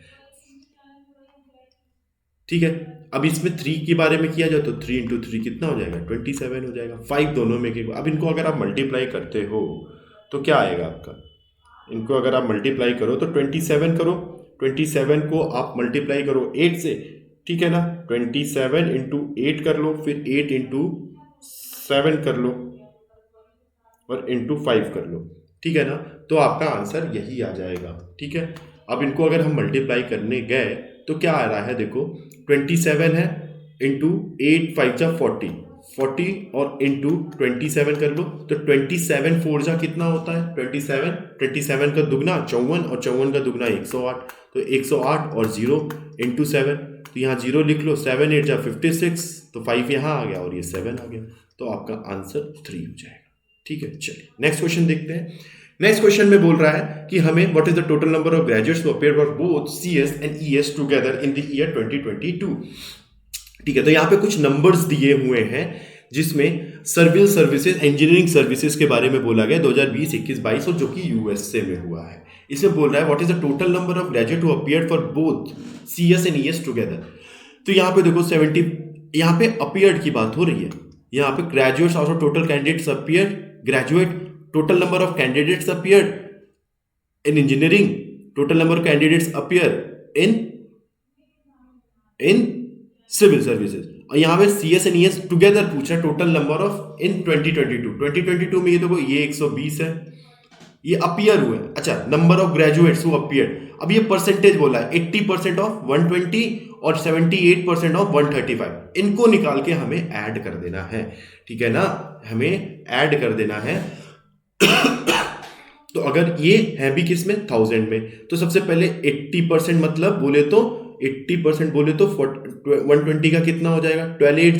Speaker 1: ठीक है, अब इसमें 3 के बारे में किया जाए तो 3 इंटू 3 कितना हो जाएगा, 27 हो जाएगा। 5 दोनों में के, अब इनको अगर आप मल्टीप्लाई करते हो तो क्या आएगा आपका, इनको अगर आप मल्टीप्लाई करो तो 27 करो, 27 को आप मल्टीप्लाई करो 8 से। ठीक है ना, 27 इंटू 8 कर लो, फिर 8 इंटू 7 कर लो और इंटू 5 कर लो। ठीक है ना, तो आपका आंसर यही आ जाएगा। ठीक है, अब इनको अगर हम मल्टीप्लाई करने गए तो क्या आ रहा है, देखो 27 है इंटू 8 5 जा 40, 40 और इंटू 27 कर लो तो 27 4 जा कितना होता है, 27, 27 का दुगना 54 और 54 का दुगना 108, तो 108 और 0 इंटू 7, तो यहाँ 0 लिख लो, 7 8 जा 56, तो 5 यहाँ आ गया और ये 7 आ गया, तो आपका आंसर 3 हो जाएगा। ठीक है, चलिए नेक्स्ट क्वेश्चन देखते हैं। नेक्स्ट क्वेश्चन में बोल रहा है कि हमें what is the total number of graduates who appeared for both CS and ES together in the year 2022। ठीक है, तो यहाँ पे कुछ नंबर्स दिए हुए हैं जिसमें सिविल सर्विसेज इंजीनियरिंग सर्विसेज के बारे में बोला गया 2020 21 22 और जो कि यूएसए में हुआ है। इसमें बोल रहा है what is the total number of graduate who appeared for both CS and ES together. तो यहाँ पे देखो 70, यहाँ पे अपीयर्ड की बात हो रही है। यहाँ पे graduates out of total candidates appeared, graduate total number of candidates appeared in engineering, total number of candidates appear in civil services, और यहाँ पे CS and ES टुगेदर पूछ रहा है टोटल नंबर ऑफ इन 2022 में। ये देखो ये 120 है, ये अपीयर हुए। अच्छा, number of graduates who appeared, अब ये परसेंटेज बोला है 80% ऑफ 120 और 78% ऑफ 135, इनको निकाल के हमें ऐड कर देना है। ठीक है ना, हमें ऐड कर देना है। तो अगर ये है भी किस में, 1000 में, तो सबसे पहले 80% मतलब बोले तो 80% बोले तो 120 का कितना हो जाएगा, 12 8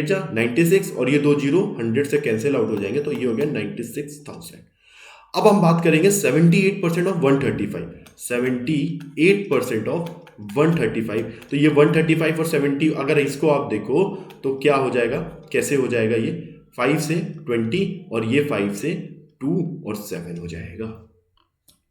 Speaker 1: जा 96, और ये 2 जीरो 100 से कैंसिल आउट हो जाएंगे, तो ये हो गया 96,000। अब हम बात करेंगे 78% ऑफ 135, 78% ऑफ 135, तो ये 135 और 70 अगर इसको आप देखो तो क्या हो जाएगा, कैसे हो जाएगा, ये 5 से 20 और ये 5 से 2 और 7 हो जाएगा।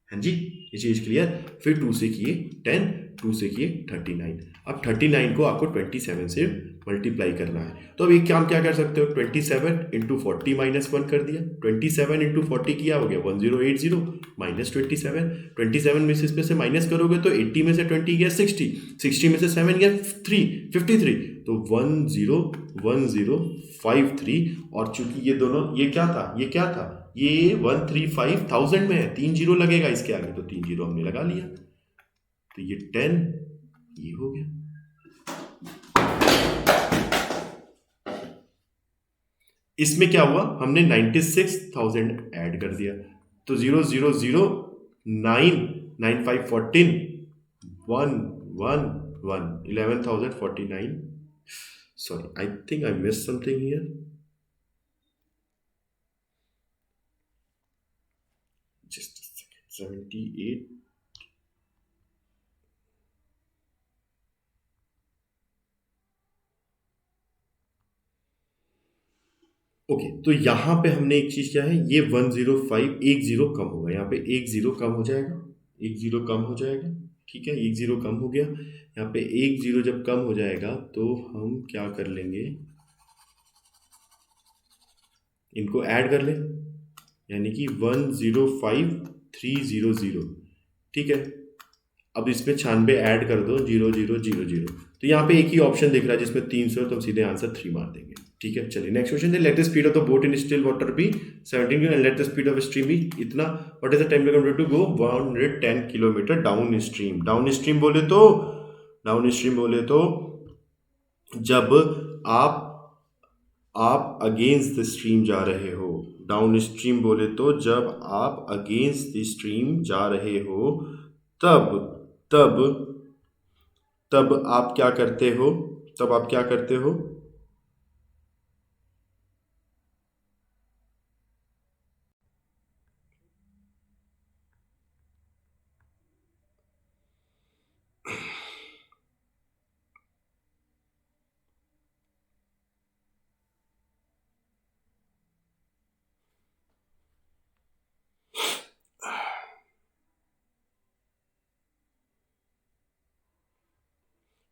Speaker 1: हाँ जी, ये चीज क्लियर। फिर 2 से किए 10, 2 से किए 39। अब 39 को आपको 27 से मल्टीप्लाई करना है, तो अब एक काम क्या कर सकते हो, 27 इंटू 40 माइनस 1 कर दिया, 27 इंटू 40 किया हो गया 1080 माइनस 27, 27 में से इसमें से माइनस करोगे तो 80 में से 20 गया 60, 60 में से 7 गया 53, तो 101053, और चूंकि ये दोनों ये क्या था, ये 135,000 में है, 3 जीरो लगेगा इसके आगे, तो 3 जीरो हमने लगा लिया, तो ये 10 ये हो गया। इसमें क्या हुआ, हमने 96,000 ऐड कर दिया, तो 0 0 0 9 9 5 14 1 1 1 11,049। Sorry, I think I missed something here. Just a second. 78. Okay, तो यहां पे हमने एक चीज क्या है, ये 105 एक जीरो कम होगा, यहाँ पे एक जीरो कम हो जाएगा, एक जीरो कम हो जाएगा, ठीक है, एक जीरो कम हो गया। यहाँ पे एक जीरो जब कम हो जाएगा तो हम क्या कर लेंगे, इनको ऐड कर ले, यानी कि 105300। ठीक है, अब इसमें 96 ऐड कर दो, 0000। तो यहाँ पे एक ही ऑप्शन दिख रहा है जिसमें 300, तो हम सीधे आंसर 3 मार देंगे। ठीक है, चलिए नेक्स्ट क्वेश्चन है, let the speed of the boat in still water be 17 kilometre and let the speed of stream be इतना, what is the time required to go 110 kilometre downstream. Downstream बोले तो जब आप against the stream जा रहे हो। Down stream बोले तो जब आप अगेंस्ट द स्ट्रीम जा रहे हो, तब तब तब आप क्या करते हो,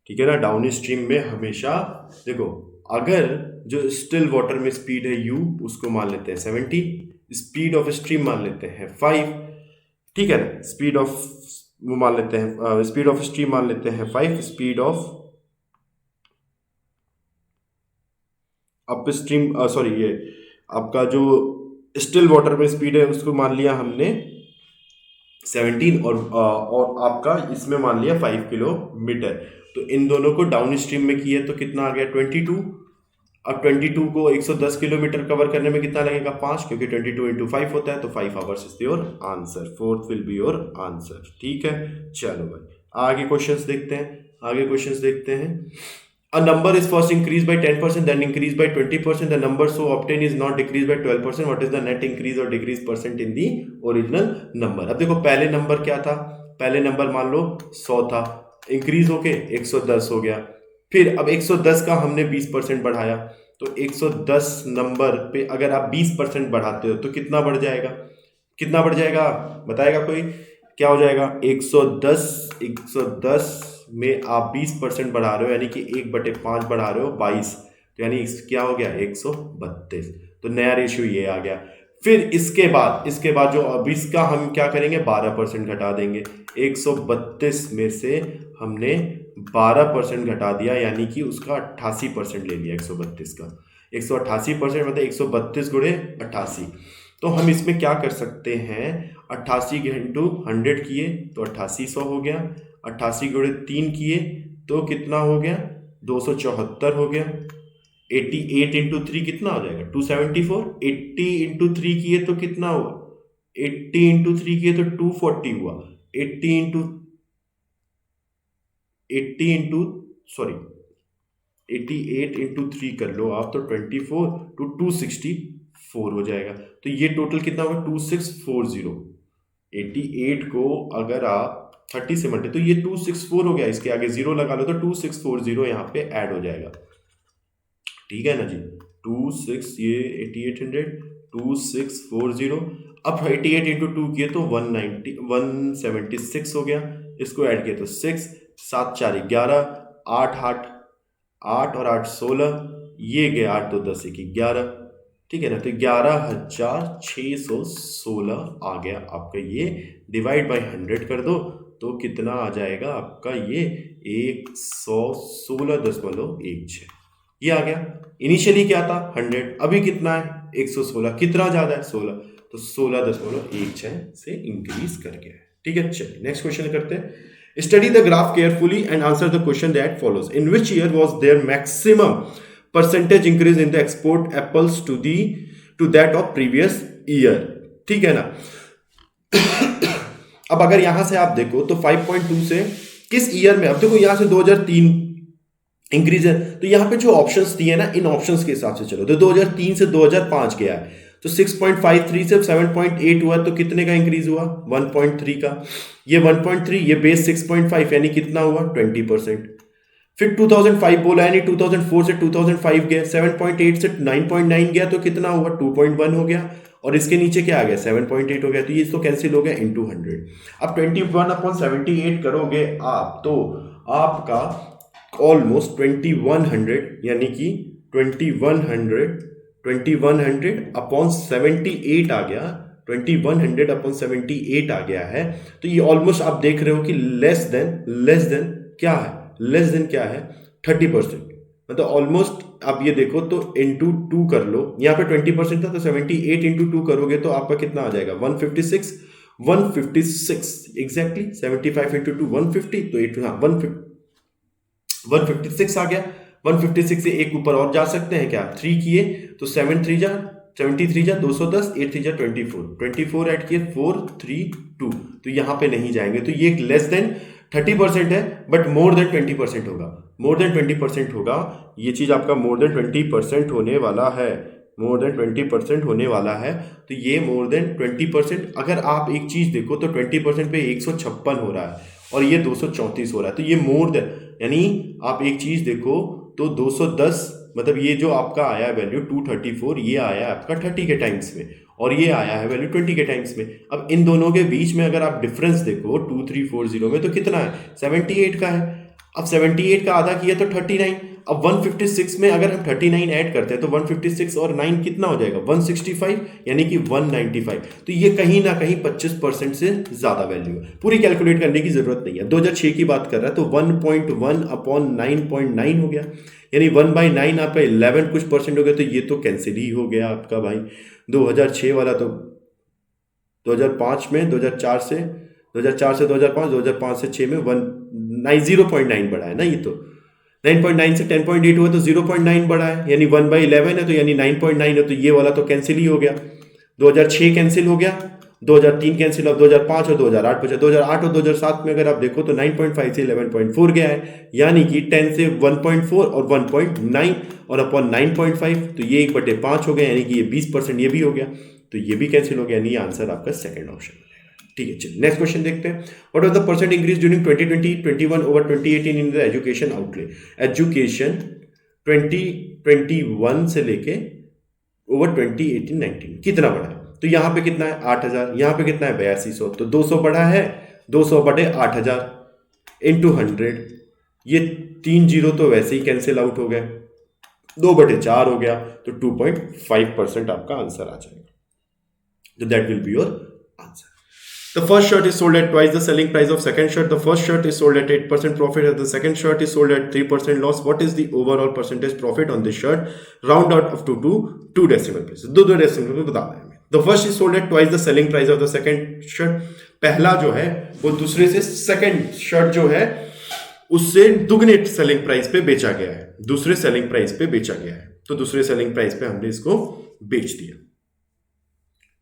Speaker 1: ठीक है ना। डाउन स्ट्रीम में हमेशा देखो, अगर जो स्टिल वाटर में स्पीड है u, उसको मान लेते हैं 17, स्पीड ऑफ स्ट्रीम मान लेते हैं 5। ठीक है ना, स्पीड ऑफ वो मान लेते हैं, स्पीड ऑफ स्ट्रीम मान लेते हैं 5, speed of up stream sorry, ये आपका जो स्टिल वाटर में स्पीड है उसको मान लिया हमने 17, और आपका इसमें मान लिया 5 किलोमीटर। तो इन दोनों को डाउन स्ट्रीम में किया तो कितना आ गया 22। अब 22 को 110 किलोमीटर कवर करने में कितना लगेगा 5, क्योंकि 22 इंटू 5 होता है, तो 5 hours is your answer, fourth will be your answer. ठीक है, चलो भाई आगे क्वेश्चंस देखते हैं। A number is first increased by 10%, then increased by 20%. The number so obtained is not decreased by 12%. What is the net increase or decrease percent in the original number? अब देखो पहले नंबर क्या था, पहले number मान लो 100 था, increase होके 110 हो गया। फिर अब 110 का हमने 20% बढ़ाया, तो 110 नंबर पे अगर आप 20% बढ़ाते हो तो कितना बढ़ जाएगा बताएगा कोई? क्या हो जाएगा 110 में आप 20% बढ़ा रहे हो, यानी कि 1/5 बढ़ा रहे हो 22, तो यानी क्या हो गया 132। तो नया रेशियो ये आ गया। फिर इसके बाद जो अब इसका हम क्या करेंगे 12% घटा देंगे। 132 में से हमने 12% घटा दिया, यानी कि उसका 88% ले लिया 132 का। 188% मतलब 132 गुणे 88। तो हम इसमें क्या कर सकते हैं, 88 इंटू 100 किए तो 8800 हो गया, 88 गुणे 3 किए तो कितना हो गया 274 हो गया। 88 इंटू 3 कितना हो जाएगा 274। 80 इंटू 3 किए तो कितना हुआ, 80 इंटू 3 किए तो 240 हुआ। 88 इंटू 3 कर लो आप तो 24 to 264 हो जाएगा। तो ये टोटल कितना होगा 2640। 88 को अगर आप 30 से मल्टी तो ये 264 हो गया, इसके आगे 0 लगा लो तो 2640 यहाँ पे ऐड हो जाएगा। ठीक है ना जी, 26 ये 8800 2640। अब 88 इंटू 2 किए तो 176 हो गया, इसको ऐड किया तो 6 7 4 11 8 और 8 16, ये गया 8 2 10 1 11। ठीक है ना, तो 11616 आ गया आपका ये। डिवाइड बाय 100 कर दो तो कितना आ जाएगा आपका ये 116.16, ये आ गया। इनिशियली क्या था 100, अभी कितना है 116, कितना ज्यादा है 16, तो 16.16 से इंक्रीज कर गया है। ठीक है, चलिए नेक्स्ट क्वेश्चन करते हैं। Study the graph carefully and answer the question that follows. In which year was there maximum percentage increase in the export apples to that of previous year. ठीक है ना। अब अगर यहां से आप देखो तो 5.2 से किस ईयर में, अब देखो यहां से 2003 इंक्रीज है, तो यहां पे जो ऑप्शंस दिए ना, इन ऑप्शंस के हिसाब से चलो तो 2003 से 2005 गया है, तो 6.53 से 7.8 हुआ, तो कितने का इंक्रीज हुआ 1.3 का। ये 1.3, ये बेस 6.5, यानी कितना हुआ 20%। फिर 2005 बोला, यानी 2004 से 2005 गया, 7.8 से 9.9 गया, तो कितना हुआ 2.1 हो गया। और इसके नीचे क्या आ गया 7.8 हो गया, तो ये तो कैंसिल हो गया इंटू 100। अब 21/78 करोगे आप तो आपका ऑलमोस्ट 2100 यानी कि 2100 अपॉन 78 आ गया, 2100 अपॉन 78 आ गया है। तो ये ऑलमोस्ट आप देख रहे हो कि लेस देन क्या है, लेस देन क्या है 30%, मतलब ऑलमोस्ट आप ये देखो तो इंटू 2 कर लो, यहाँ पे 20% था तो 78 इंटू 2 करोगे तो आपका कितना आ जाएगा 156 एग्जैक्टली 75 इंटू 2 150, तो 156 आ गया। 156 से एक ऊपर और जा सकते हैं क्या, 3 किए तो 73 जा 210, 8 3 जा 24 ऐड किए 432, तो यहां पे नहीं जाएंगे, तो ये लेस देन 30% है बट मोर देन 20% होगा, मोर देन 20% होगा, ये चीज आपका मोर देन 20% होने वाला है, मोर देन 20% होने वाला है। तो ये मोर देन 20%, अगर आप एक चीज देखो तो 20% पे 156 हो रहा है और ये 234 हो रहा है, तो ये मोर देन, यानी आप एक चीज देखो तो 210 मतलब ये जो आपका आया है वैल्यू 234, ये आया है आपका 30 के टाइम्स में और ये आया है वैल्यू 20 के टाइम्स में। अब इन दोनों के बीच में अगर आप डिफरेंस देखो 2340 में तो कितना है 78 का है। अब 78 का आधा किया तो 39, अब 156 में अगर हम 39 ऐड करते हैं तो 156 और 9 कितना हो जाएगा 165 यानी कि 195, तो ये कहीं ना कहीं 25% से ज्यादा वैल्यू है। पूरी कैलकुलेट करने की जरूरत नहीं है, 2006 की बात कर रहा है तो 1.1 अपॉन 9.9 हो गया, यानी 1/9 आपका 11 कुछ परसेंट हो गया, तो ये तो कैंसिल ही हो गया आपका भाई। 2006 वाला तो 2005 में 2004 से 2005 2005 से 6 में 0.9 बढ़ा है ना, ये तो 9.9 से 10.8 हुआ तो 0.9 बढ़ा है, यानी 1/11 है तो यानी 9.9 है, तो ये वाला तो कैंसिल ही हो गया। 2006 कैंसिल हो गया, 2003 कैंसिल, अब 2005 और 2008 बचा। 2008 और 2007 में अगर आप देखो तो 9.5 से 11.4 गया है, यानी कि 10 से 1.4 और 1.9 और अपॉन 9.5, तो ये 1/5 हो गया, यानी कि ये 20% ये भी हो गया, तो ये भी कैंसिल हो गया, यानी आंसर आपका सेकंड ऑप्शन हो जाएगा। ठीक है, चलिए नेक्स्ट क्वेश्चन देखते हैं। What was the percent increase during 2020-21 over 2018 in the education outlay. Education 2021 से लेके ओवर 2018-19 कितना बढ़ा है, तो यहां पे कितना है 8000, यहां पे कितना है 8200, तो 200 बढ़ा है, 200/8000 इंटू 100, ये 3 जीरो तो वैसे ही कैंसिल आउट हो गए, 2/4 हो गया, तो 2.5% आपका आंसर आ जाएगा, तो that will be your answer. The first shirt is sold at twice the selling price of second shirt. The first shirt is sold at 8% profit and the second shirt is sold at 3% loss. What is the overall percentage profit on this shirt? Round out up to 2 decimal places. दो decimal places बता रहे हैं। The first is sold at twice the selling price of the second shirt. पहला जो है वो दूसरे से second shirt जो है उससे दुगने सेलिंग प्राइस पे बेचा गया है, दूसरे सेलिंग प्राइस पे बेचा गया है, तो दूसरे सेलिंग प्राइस पे हमने इसको बेच दिया।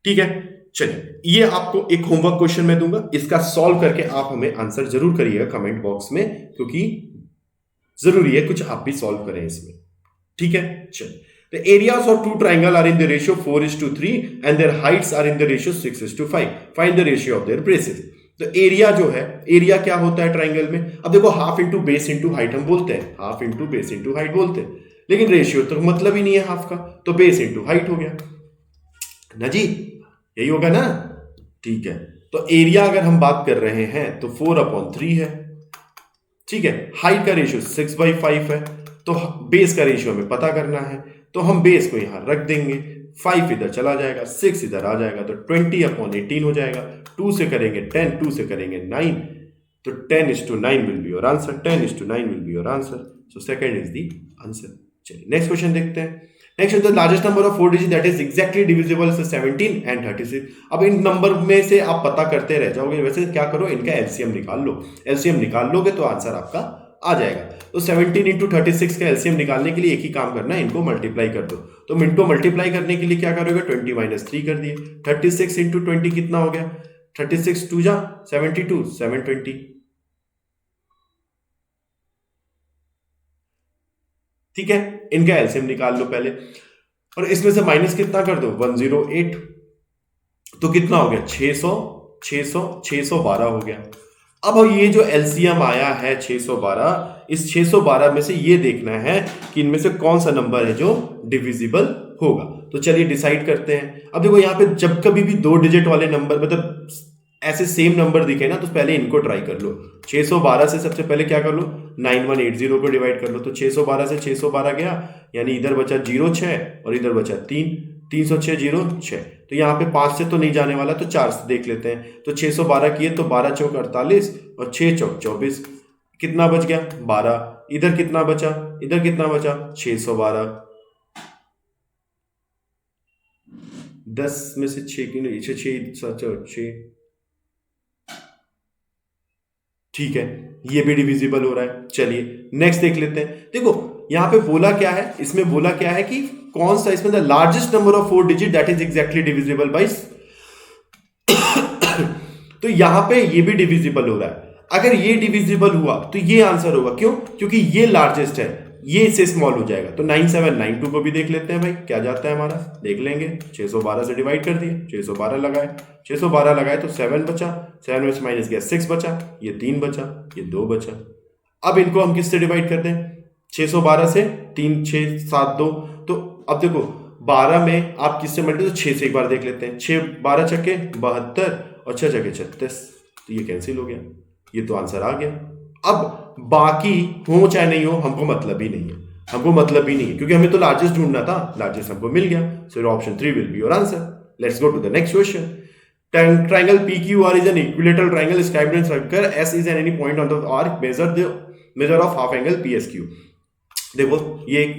Speaker 1: ठीक है, चलिए ये आपको एक होमवर्क क्वेश्चन मैं दूंगा, इसका सॉल्व करके आप हमें आंसर जरूर करिएगा कमेंट बॉक्स में, क्योंकि जरूरी है कुछ आप भी सॉल्व करें इसमें। ठीक है, चलिए The areas of two triangles are in the ratio 4:3 and their heights are in the ratio 6:5. Find the ratio of their bases. तो एरिया जो है, एरिया क्या होता है ट्राइंगल में, अब देखो half into base into height हम बोलते हैं, half into base into height बोलते हैं, लेकिन रेशियो तो मतलब ही नहीं है हाफ का, तो बेस इंटू हाइट हो गया ना जी, यही होगा ना। ठीक है, तो एरिया अगर हम बात कर रहे हैं तो 4/3 है। ठीक है, हाइट का रेशियो 6/5 है, तो बेस का रेशियो हमें पता करना है, तो हम बेस को यहां रख देंगे, 5 इधर चला जाएगा, 6 इधर आ जाएगा, तो 20/18 हो जाएगा। 2 से करेंगे 10, 2 से करेंगे 9, तो 10:9 will be your answer, 10:9 will be your answer, so second is the answer. चलिए नेक्स्ट क्वेश्चन देखते हैं। Next the largest number of 4 digit that is exactly divisible से 17 एंड 36। अब इन नंबर में से आप पता करते रह जाओगे, वैसे क्या करो इनका एलसीएम निकाल लो, एलसीएम निकाल लोगे तो आंसर आपका आ जाएगा। तो 17 इंटू 36 का एलसीएम निकालने के लिए एक ही काम करना है, इनको मल्टीप्लाई कर दो। तो इनको मल्टीप्लाई करने के लिए क्या करोगे, 20 - 3 कर दिए, 36 इंटू 20 कितना हो गया, 36 2 जा 72, 720। ठीक है, इनका एलसीएम निकाल लो पहले, और इसमें से माइनस कितना कर दो 108, तो कितना हो गया 600, 612 हो गया। अब ये जो एलसीएम आया है 612, इस 612 में से ये देखना है कि इनमें से कौन सा नंबर है जो डिविजिबल होगा। तो चलिए डिसाइड करते हैं। अब देखो यहाँ पे जब कभी भी 2 डिजिट वाले नंबर मतलब ऐसे सेम नंबर दिखे ना, तो पहले इनको ट्राई कर लो। 612 से सबसे पहले क्या कर लो, 9180 को डिवाइड कर लो, तो 612 से 612 गया, यानी इधर बचा 06 और इधर बचा 3, 306 06। तो यहाँ पे 5 से तो नहीं जाने वाला, तो 4 से देख लेते हैं। तो 612 किए तो 12 चौक 48 और 6 चौक 24, कितना बच गया 12। इधर कितना बचा, इधर कितना बचा 612। 10 में से 6 की नहीं, 6 ठीक है, ये भी डिविजिबल हो रहा है। चलिए नेक्स्ट देख लेते हैं। देखो यहां पे बोला क्या है, इसमें बोला क्या है कि कौन सा इसमें the largest number of 4 digit that is exactly divisible by तो यहां पे ये भी डिविजिबल हो रहा है। अगर ये डिविजिबल हुआ तो ये आंसर होगा, क्यों, क्योंकि ये लार्जेस्ट है, ये इससे स्मॉल हो जाएगा। तो 9792 को भी देख लेते हैं भाई, क्या जाता है हमारा, देख लेंगे। 612 से डिवाइड कर दिए, 612 लगाए, 612 लगाए तो 7 बचा, 7 में से माइनस गया 6 बचा, ये 3 बचा, ये 2 बचा। अब इनको हम किससे डिवाइड कर दें, 612 से 3 6 7 2। तो अब देखो 12 में आप किससे मल्टीप्लाई, तो 6 से एक बार देख लेते हैं। 6 12 छक्के 72 और 6 छक्के 36, तो ये कैंसिल हो गया, ये तो आंसर आ गया। अब बाकी हो चाहे नहीं हो हमको मतलब ही नहीं है, हमको मतलब ही नहीं है, क्योंकि हमें तो लार्जेस्ट ढूंढना था, लार्जेस्ट हमको मिल गया। So option 3 will be your answer. Let's go to the next question. Triangle PQR is an equilateral triangle described in circle S is at any point on the arc measure of half angle PSQ। देखो ये एक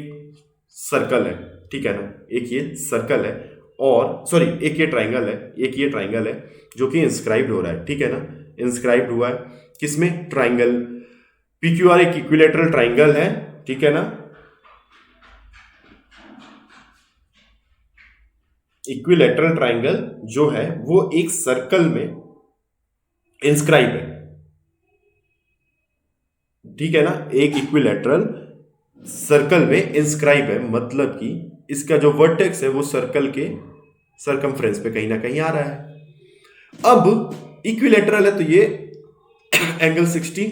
Speaker 1: circle है, ठीक है ना, एक ये circle है और सॉरी एक ये ट्राइंगल है, एक ये ट्राइंगल है जो कि इंस्क्राइब्ड हो रहा है, ठीक है ना, इंस्क्राइब्ड हुआ है किसमें, ट्राइंगल PQR एक इक्विलेटरल ट्राइंगल है, ठीक है ना, इक्विलेटरल ट्राइंगल जो है वो एक सर्कल में इंस्क्राइब है, ठीक है ना, एक इक्विलेटरल सर्कल में इंस्क्राइब है, मतलब कि इसका जो वर्टेक्स है वो सर्कल के सर्कमफ्रेंस पे कहीं ना कहीं आ रहा है। अब इक्विलेटरल है तो ये एंगल 60,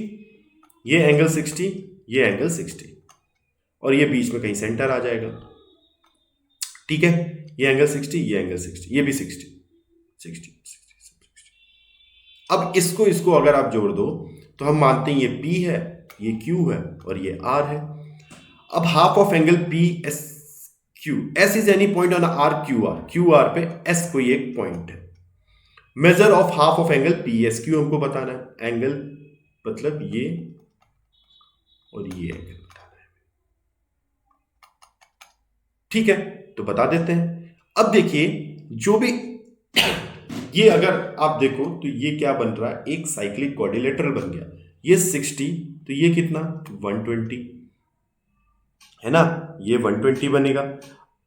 Speaker 1: ये एंगल 60, ये एंगल 60 और ये बीच में कहीं सेंटर आ जाएगा, ठीक है, ये एंगल 60, ये एंगल 60, ये भी 60 60 60। अब इसको अगर आप जोड़ दो तो हम मानते हैं ये P है, ये Q है और ये R है। अब half of angle PSQ, S is any point on QR पे S कोई एक पॉइंट है। Measure of half of angle PSQ हमको बताना है, एंगल मतलब ये और ये एंगल बताना है, ठीक है, तो बता देते हैं। अब देखिए जो भी ये अगर आप देखो तो ये क्या बन रहा है, एक साइक्लिक क्वाड्रिलेटरल बन गया, ये 60 तो ये कितना 120 है ना, ये 120 बनेगा।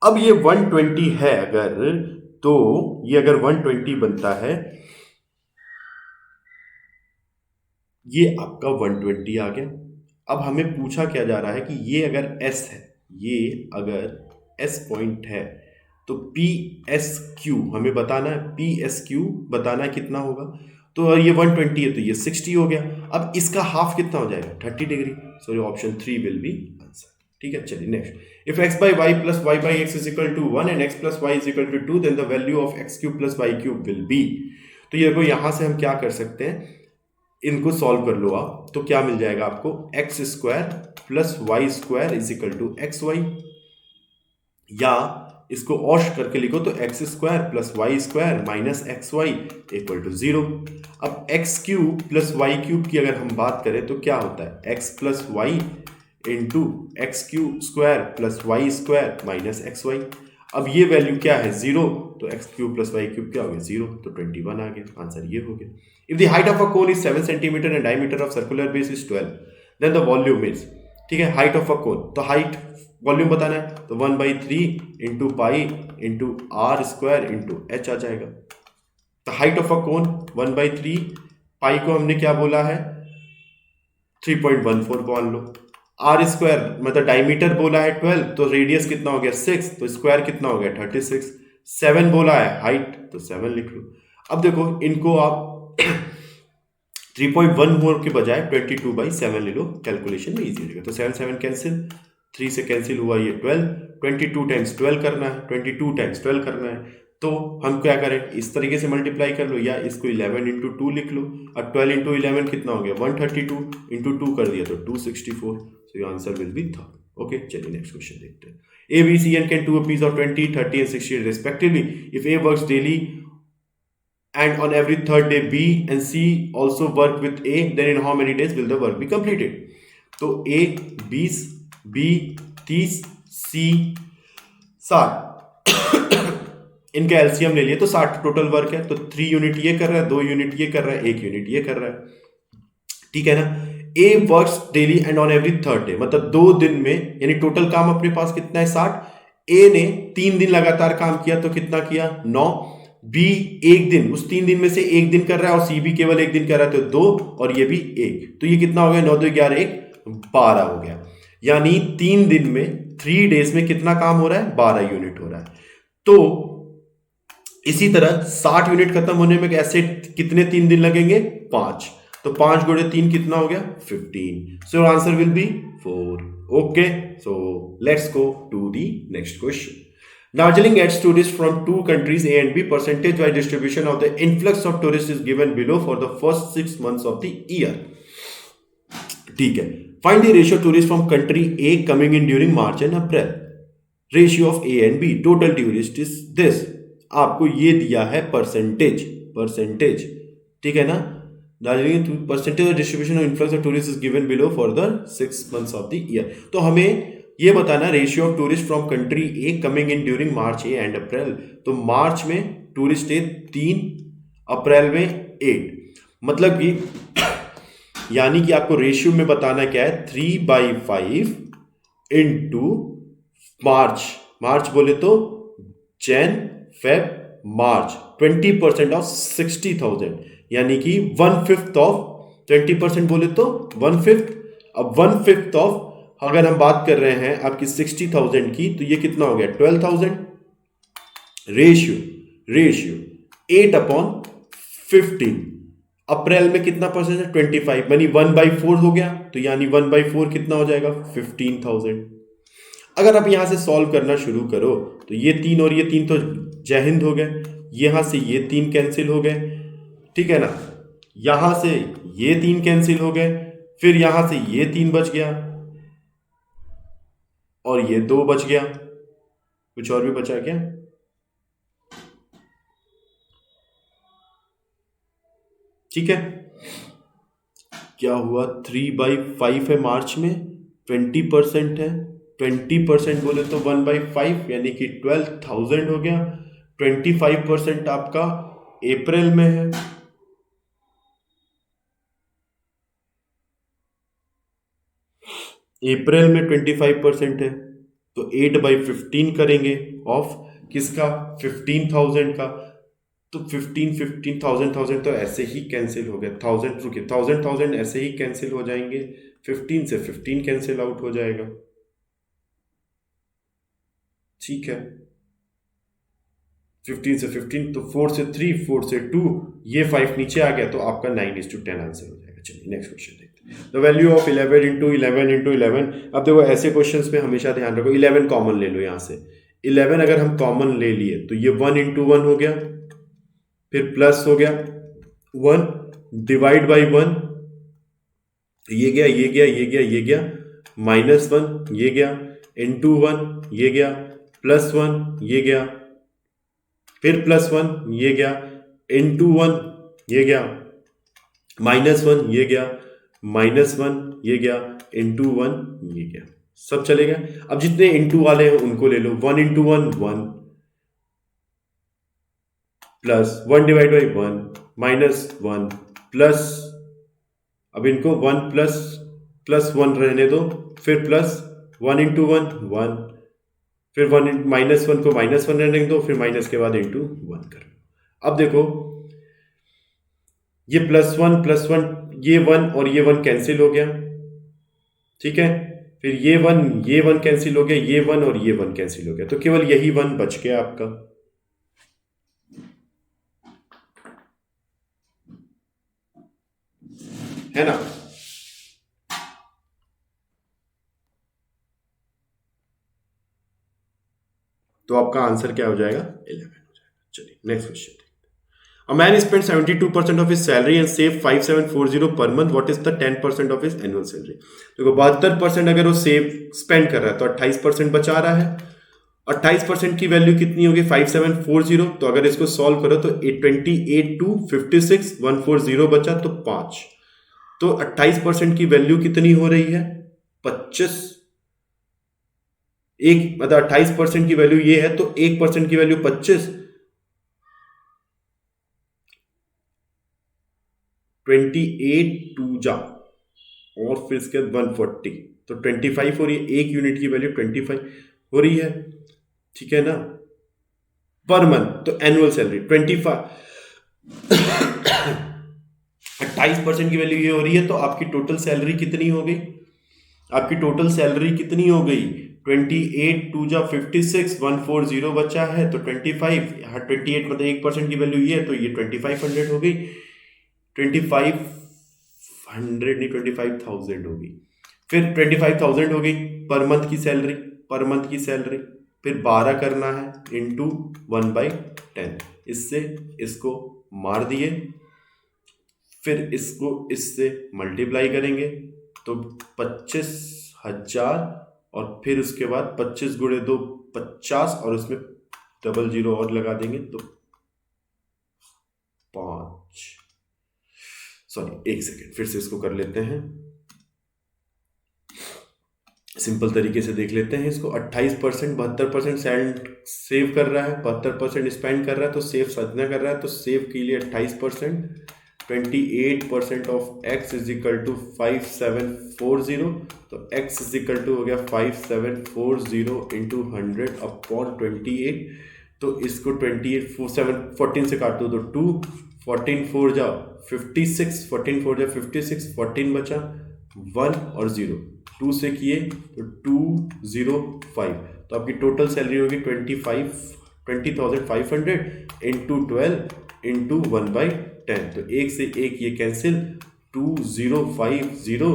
Speaker 1: अब ये 120 है अगर, तो ये अगर 120 बनता है, ये आपका 120 आ गया। अब हमें पूछा क्या जा रहा है कि ये अगर S है, ये अगर S पॉइंट है तो PSQ हमें बताना है, PSQ बताना है कितना होगा, तो ये 120 है तो ये 60 हो गया। अब इसका हाफ कितना हो जाएगा 30 degree, sorry option 3 will B answer, ठीक है। चलिए next, if x by y plus y by x is equal to 1 and x plus y is equal to 2 then the value of x cube plus y cube will be। तो ये देखो यहां से हम क्या कर सकते हैं, इनको सॉल्व कर लो आप, तो क्या मिल जाएगा आपको, x square plus y square is equal to x y, या इसको ऑश करके लिखो तो x square plus y square minus x y equal to 0। अब x cube plus y cube की अगर हम बात करें तो क्या होता है, x plus y into x cube square plus y square minus x y. अब ये वैल्यू क्या है 0, तो x cube plus y cube क्या हो गया 0, तो 21 आ गया, आंसर ये हो गया। If the height of a cone is 7 centimetre and diameter of circular base is 12 then the volume is, ठीक है, हाइट ऑफ अ कोन, तो हाइट वॉल्यूम बताना है तो 1/3 into pi into r square into h आ जाएगा। तो हाइट ऑफ अ कोन 1/3, पाई को हमने क्या बोला है 3.14 मान लो, आर स्क्वायर मतलब डायमीटर बोला है 12, तो रेडियस कितना हो गया 6, तो स्क्वायर कितना हो गया 36, 7 बोला है हाइट तो 7 लिख लो। अब देखो इनको आप 3.14 के बजाय 22/7 ले लो, कैलकुलेशन में इजी रहेगा। तो 7 7 कैंसिल, 3 से कैंसिल हुआ ये 12, 22 टाइम्स 12 करना है, 22 टाइम्स 12 करना है, तो हम क्या करें, इस तरीके से मल्टीप्लाई कर लो, या इसको 11 इंटू 2 लिख लो। अब 12 इंटू 11 कितना हो गया, 132 इंटू 2 कर दिया तो 264। सो your answer will B third. Okay, चलिए नेक्स्ट क्वेश्चन देखते हैं। A, B, C, and can do a piece of 20, 30 and 60 respectively. If A works daily and on every third day B and C also work with A, then in how many days will the work be completed? तो A 20, B 30, C 60 इनका LCM ले लिए तो 60 total work है। तो 3 unit ये कर रहा है, 2 यूनिट ये कर रहा है, 1 यूनिट ये कर रहा है, ठीक है ना। A works daily and on every third day, मतलब 2 दिन में, यानी टोटल काम अपने पास कितना है 60। ए ने 3 दिन लगातार काम किया तो कितना किया 9। बी 1 दिन, उस 3 दिन में से 1 दिन कर रहा है, और सी भी केवल 1 दिन कर रहा है तो 2, और ये भी 1, तो ये कितना हो गया 9 2 11 1 12 हो गया। यानी 3 दिन में 3 डेज में कितना काम हो रहा है 12 यूनिट हो रहा है। तो इसी तरह 60 यूनिट खत्म होने में ऐसे कितने 3 दिन लगेंगे 5, तो 5 गुणे 3 कितना हो गया 15। So answer will be 4। Okay, so let's go to the next question. Darjeeling gets tourists from 2 countries A and B. Percentage wise distribution of the influx of tourists is given below for the first 6 months of the year. ठीक है, find the ratio of tourists from country A coming in during March and April. Ratio of A and B. Total tourist is this. आपको ये दिया है percentage, ठीक है ना। Darjeeling percentage of distribution of influx of tourist is given below for the 6 months of the year. तो हमें ये बताना ratio of tourist from country A coming in during March A and April. तो मार्च में टूरिस्ट ए 3, अप्रैल में 8, मतलब कि यानी कि आपको रेशियो में बताना क्या है 3/5 इंटू मार्च बोले तो जैन फेब मार्च, 20% ऑफ 60,000, यानी कि 1/5 ऑफ 20% बोले तो 1/5। अब 1/5 ऑफ अगर हम बात कर रहे हैं आपकी 60,000 की, तो ये कितना हो गया 12,000। रेशियो 8/15। अप्रैल में कितना परसेंट है 25, यानी 1/4 हो गया, तो यानी 1/4 कितना हो जाएगा 15,000। अगर आप यहां से सॉल्व करना शुरू करो तो ये 3 और ये 3 तो जय हिंद हो गए, यहां से ये 3 कैंसिल हो गए, ठीक है ना, यहां से ये 3 कैंसिल हो गए, फिर यहां से ये 3 बच गया, और ये 2 बच गया। कुछ और भी बचा क्या? ठीक है, क्या हुआ 3/5 है मार्च में, 20% है, 20% बोले तो 1/5 यानी कि 12,000 हो गया। 25% आपका अप्रैल में है, अप्रैल में 25% है, तो 8/15 करेंगे ऑफ किसका 15,000 का, तो 15,000 तो ऐसे ही कैंसिल हो गए, 1000 रुकिए 1000 ऐसे ही कैंसिल हो जाएंगे, 15 से 15 कैंसिल आउट हो जाएगा, ठीक है। 15 से 15 तो 4 से 3, 4 से 2, ये 5 नीचे आ गया, तो आपका 9:10 आंसर हो जाएगा। चलिए नेक्स्ट क्वेश्चन देखते हैं। The value of 11 into 11 into 11। अब देखो ऐसे क्वेश्चंस में हमेशा ध्यान रखो 11 कॉमन ले लो, यहां से 11 अगर हम कॉमन ले लिए तो ये 1 इंटू 1 हो गया, फिर प्लस हो गया 1 डिवाइड बाई 1, ये गया ये गया ये गया ये गया, -1 ये गया, इंटू 1 ये गया, +1 ये गया, फिर +1 ये गया, इंटू 1 ये गया, -1 ये गया, -1 ये गया, इंटू 1 ये गया, सब चलेगा। अब जितने इंटू वाले हैं उनको ले लो, 1 into 1 1, plus 1 divide by 1, -1 plus, अब इनको 1 प्लस 1 रहने दो, फिर प्लस 1 इंटू 1 1, फिर -1 को -1 रहने दो, फिर माइनस के बाद इंटू 1 कर लो। अब देखो ये +1 ये 1 और ये 1 कैंसिल हो गया, ठीक है, फिर ये 1 कैंसिल हो गया, ये 1 और ये 1 कैंसिल हो गया, तो केवल यही 1 बच गया आपका, है ना। तो आपका आंसर क्या हो जाएगा? 11 हो जाएगा। चलिए next question. A man spent 72% of his salary and save 5740 per month. What is the 10% of his annual salary? देखो 72% अगर वो सेव स्पेंड कर रहा है तो 28% बचा रहा है। 28% की वैल्यू कितनी होगी? 5740। तो अगर इसको सॉल्व करो तो 28 टू 56 140 बचा तो 5। तो 28% की वैल्यू कितनी हो रही है? 25। एक मतलब 28% की वैल्यू ये है तो 1% की वैल्यू 25, 28 टू जा और फिर इसके बाद 140 तो 25 हो रही है। एक यूनिट की वैल्यू 25 हो रही है, ठीक है ना, पर मंथ। तो एनुअल सैलरी 28% की वैल्यू ये हो रही है तो आपकी टोटल सैलरी कितनी हो गई? आपकी टोटल सैलरी कितनी हो गई? 28 टू जा 56 140 बचा है तो 25, यहाँ 28 मतलब 1% की वैल्यू ये है तो ये 2500 हो गई। 2500 नहीं 25,000 होगी। फिर 25,000 हो गई पर मंथ की सैलरी, पर मंथ की सैलरी। फिर 12 करना है इंटू 1/10। इससे इसको मार दिए, फिर इसको इससे मल्टीप्लाई करेंगे तो 25,000 और फिर उसके बाद 25 गुणे 2 50 और उसमें डबल जीरो और लगा देंगे तो 5। सॉरी एक सेकेंड, फिर से इसको कर लेते हैं, सिंपल तरीके से देख लेते हैं इसको। 28% 72% सेव कर रहा है, 72% स्पेंड कर रहा है तो सेव सजना कर रहा है तो सेव के लिए 28%। 28% of x is equal to 5740 तो x इज इक्वल टू हो गया 5740 इंटू 100 अपॉन 28। तो इसको 14 से काटो तो 2, 14 4 जा 56, 14 4 जा 56, 14 बचा 1 और 0, 2 से किए तो 205। तो आपकी टोटल सैलरी होगी 20,500 इंटू 12 इंटू 1/10। तो एक से एक ये कैंसिल, 2050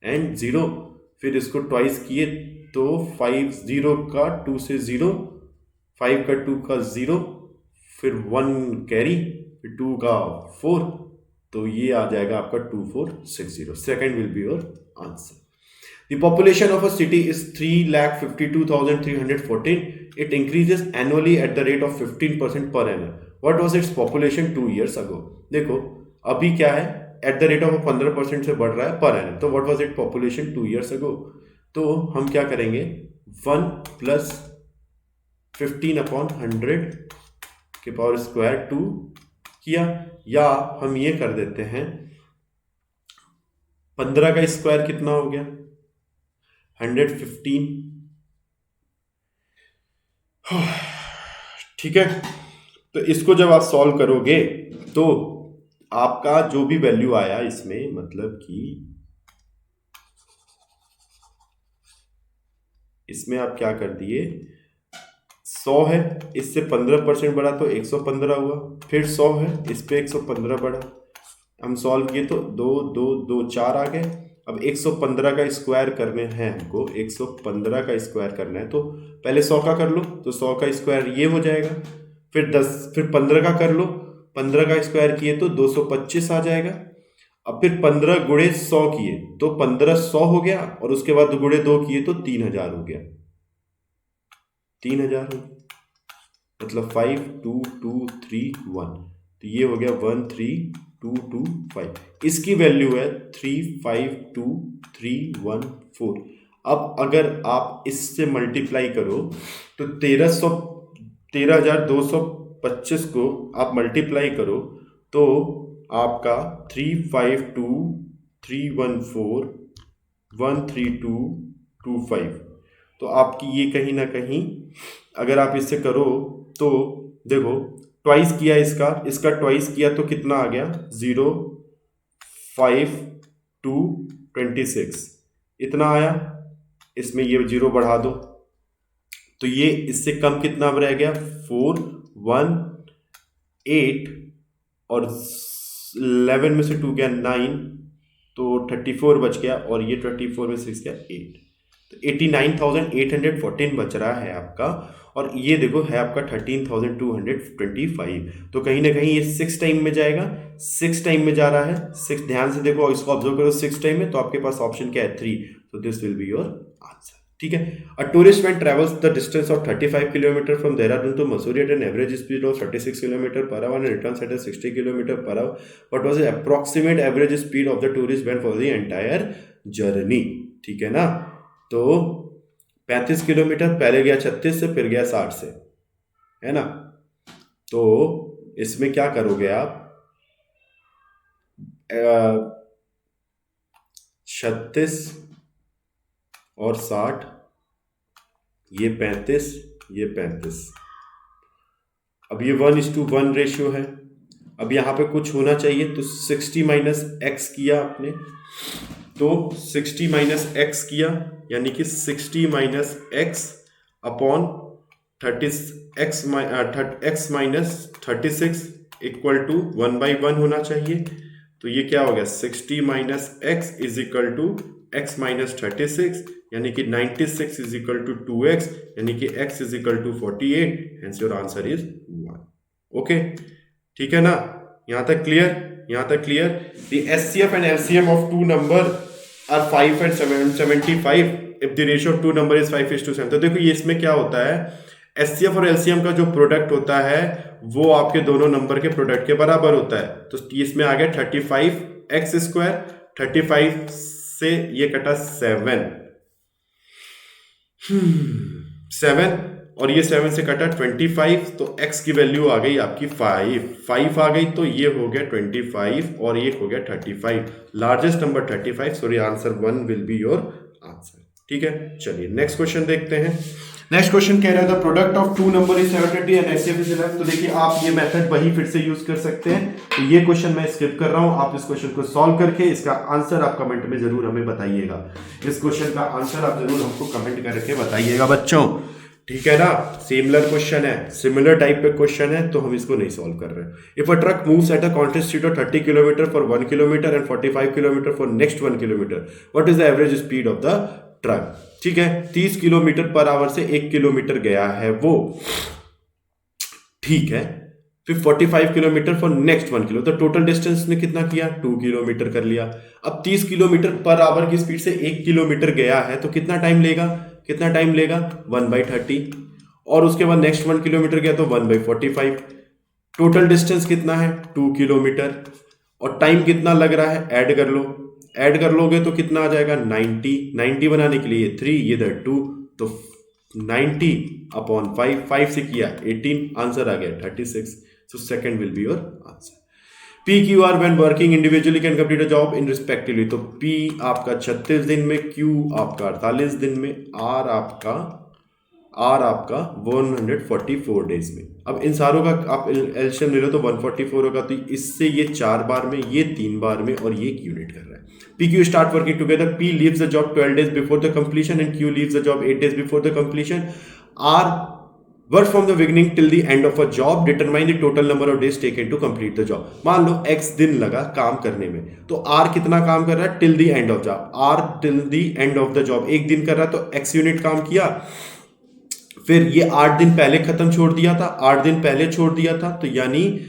Speaker 1: एंड 0। फिर इसको ट्वाइस किए तो 50 का 2 से 0, 5 का 2 का 0, फिर 1 कैरी, फिर 2 का 4, तो ये आ जाएगा आपका 2460। Second will be your answer. The population of a city is 3,52,314. It increases annually at the rate of 15% per annum. What was its population 2 years ago? देखो अभी क्या है, एट द रेट ऑफ 15% से बढ़ रहा है पर एनम। तो what was it population 2 years ago? तो हम क्या करेंगे, 1 प्लस 15 अपॉन 100 के पावर स्क्वायर 2 किया, या हम ये कर देते हैं 15 का स्क्वायर कितना हो गया 115, ठीक है। तो इसको जब आप सॉल्व करोगे तो आपका जो भी वैल्यू आया इसमें, मतलब कि इसमें आप क्या कर दिए, 100 है, इससे 15% बढ़ा तो 115 हुआ, फिर 100 है, इस पे 115 बढ़ा, हम सॉल्व किए तो 2 2 2 4 आ गए। अब 115 का स्क्वायर करने हैं हमको, 115 का स्क्वायर करना है तो पहले 100 का कर लो तो 100 का स्क्वायर ये हो जाएगा, फिर 10, फिर 15 का कर लो, 15 का स्क्वायर किए तो 225 आ जाएगा। अब फिर 15 गुणे 100 किए तो 1500 हो गया, और उसके बाद गुणे 2 किए तो 3000 हो गया, 3000 हो गया, मतलब 5 2 2 3 1, तो ये हो गया 13225। इसकी वैल्यू है 352314। अब अगर आप इससे मल्टीप्लाई करो तो 13,225 को आप मल्टीप्लाई करो तो आपका 352,314,13225। तो आपकी ये कहीं ना कहीं अगर आप इससे करो तो देखो ट्वाइस किया इसका ट्वाइस किया तो कितना आ गया 05226, इतना आया। इसमें ये 0 बढ़ा दो तो ये इससे कम कितना अब रह गया 418, और 11 में से 2 गया 9 तो 34 बच गया, और ये 24 में 6 गया 8। तो 89,814 बच रहा है आपका, और ये देखो है आपका 13,225। तो कहीं ना कहीं ये 6 टाइम में जाएगा, 6 टाइम में जा रहा है। 6, ध्यान से देखो, इसको ऑब्जर्व करो, 6 टाइम में, तो आपके पास ऑप्शन क्या है? 3। तो this will be your answer. ठीक है। A tourist when travels the distance of 35 kilometre from Dehradun to Mussoorie at an average speed of 36 kilometre per hour and returns at 60 kilometre per hour, what was the approximate average speed of the tourist when for the entire journey? ठीक है ना। तो 35 kilometre, पहले गया 36 से, फिर गया 60 से, है ना। तो इसमें क्या करोगे आप? 36 और 60, ये 35, ये 35। अब ये 1:1 रेशियो है। अब यहाँ पे कुछ होना चाहिए, तो 60 माइनस एक्स किया आपने, तो 60 माइनस एक्स किया, यानी कि 60 minus x upon 30 x minus 36 equal to 1/1 होना चाहिए। तो ये क्या हो गया? 60 minus x is equal to x minus 36, यानी कि 96 इज इक्वल टू 2x, यानी कि x is equal to 48, hence your answer is 1। Okay, ठीक है ना। यहां तक क्लियर? यहां तक clear? The HCF and LCM of two number are 5 and 75 if the ratio of two number is 5:7। तो देखो ये इसमें क्या होता है, एचसीएफ और एलसीएम का जो प्रोडक्ट होता है वो आपके दोनों नंबर के प्रोडक्ट के बराबर होता है। तो इसमें आ गया 35x², 35 से ये कटा 7 और ये 7 से कटा 25, तो x की वैल्यू आ गई आपकी 5 आ गई, तो ये हो गया 25 और ये हो गया 35। Largest number 35, sorry answer 1 will be your answer. ठीक है, चलिए नेक्स्ट क्वेश्चन देखते हैं। नेक्स्ट क्वेश्चन कह रहा है the product of two number is 720 and HCF is 11। तो देखिए आप ये मेथड वही फिर से यूज कर सकते हैं। तो ये क्वेश्चन मैं स्किप कर रहा हूं, आप इस क्वेश्चन को सॉल्व करके इसका आंसर आप कमेंट में जरूर हमें बताइएगा। इस क्वेश्चन का आंसर आप जरूर हमको कमेंट करके बताइएगा बच्चों, ठीक है ना। सिमिलर क्वेश्चन है, सिमिलर टाइप पे क्वेश्चन है, तो हम इसको नहीं सॉल्व कर रहे हैं। If a truck moves at a constant speed of 30 kilometre for 1 kilometre and 45 kilometre for next 1 kilometre, what is the average speed of the truck? ठीक है, 30 किलोमीटर पर आवर से 1 किलोमीटर गया है वो, ठीक है। फिर 45 किलोमीटर फॉर नेक्स्ट 1 किलो, तो टोटल डिस्टेंस ने कितना किया? 2 किलोमीटर कर लिया। अब 30 किलोमीटर पर आवर की स्पीड से 1 किलोमीटर गया है, तो कितना टाइम लेगा? कितना टाइम लेगा? 1/30। और उसके बाद नेक्स्ट 1 किलोमीटर गया तो 1/45। टोटल डिस्टेंस कितना है? 2 किलोमीटर। और टाइम कितना लग रहा है? ऐड कर लो, ऐड कर लोगे तो कितना आ जाएगा? 90 बनाने के लिए 3, ये 2, तो 90 अपॉन 5 से किया 18, आंसर आ गया 36। So second will be your answer. PQR when working individually can complete a job in respectively, तो P आपका 36 दिन में, Q आपका 48 दिन में, R आपका 144 डेज में। अब इन सारों का आप एलसीएम ले लो तो 144 होगा, तो इससे ये 4 बार में, ये 3 बार में, और ये 1 यूनिट कर रहा है। PQ start working together, P leaves the job 12 days before the completion and Q leaves the job 8 days before the completion. R work from the beginning till the end of a job, determine the total number of days taken to complete the job. मान लो x दिन लगा काम करने में, तो r कितना काम कर रहा है? Till the end of job, r till the end of the job 1 दिन कर रहा है, तो x यूनिट काम किया। फिर ये 8 दिन पहले खत्म छोड़ दिया था, 8 दिन पहले छोड़ दिया था, तो यानी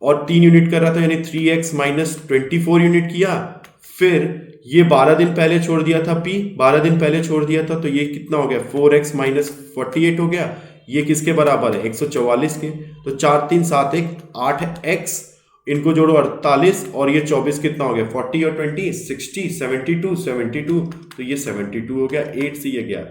Speaker 1: और 3 यूनिट कर रहा था, यानी 3x माइनस 24 यूनिट किया। फिर ये 12 दिन पहले छोड़ दिया था, p 12 दिन पहले छोड़ दिया था, तो ये कितना हो गया? 4x माइनस 48 हो गया। ये किसके बराबर है? 144 के। तो 4 3 7 1 8x, इनको जोड़ो 48, और ये 24 कितना हो गया? 40 और 20 60 72, तो ये 72 हो गया। 8 से ये गया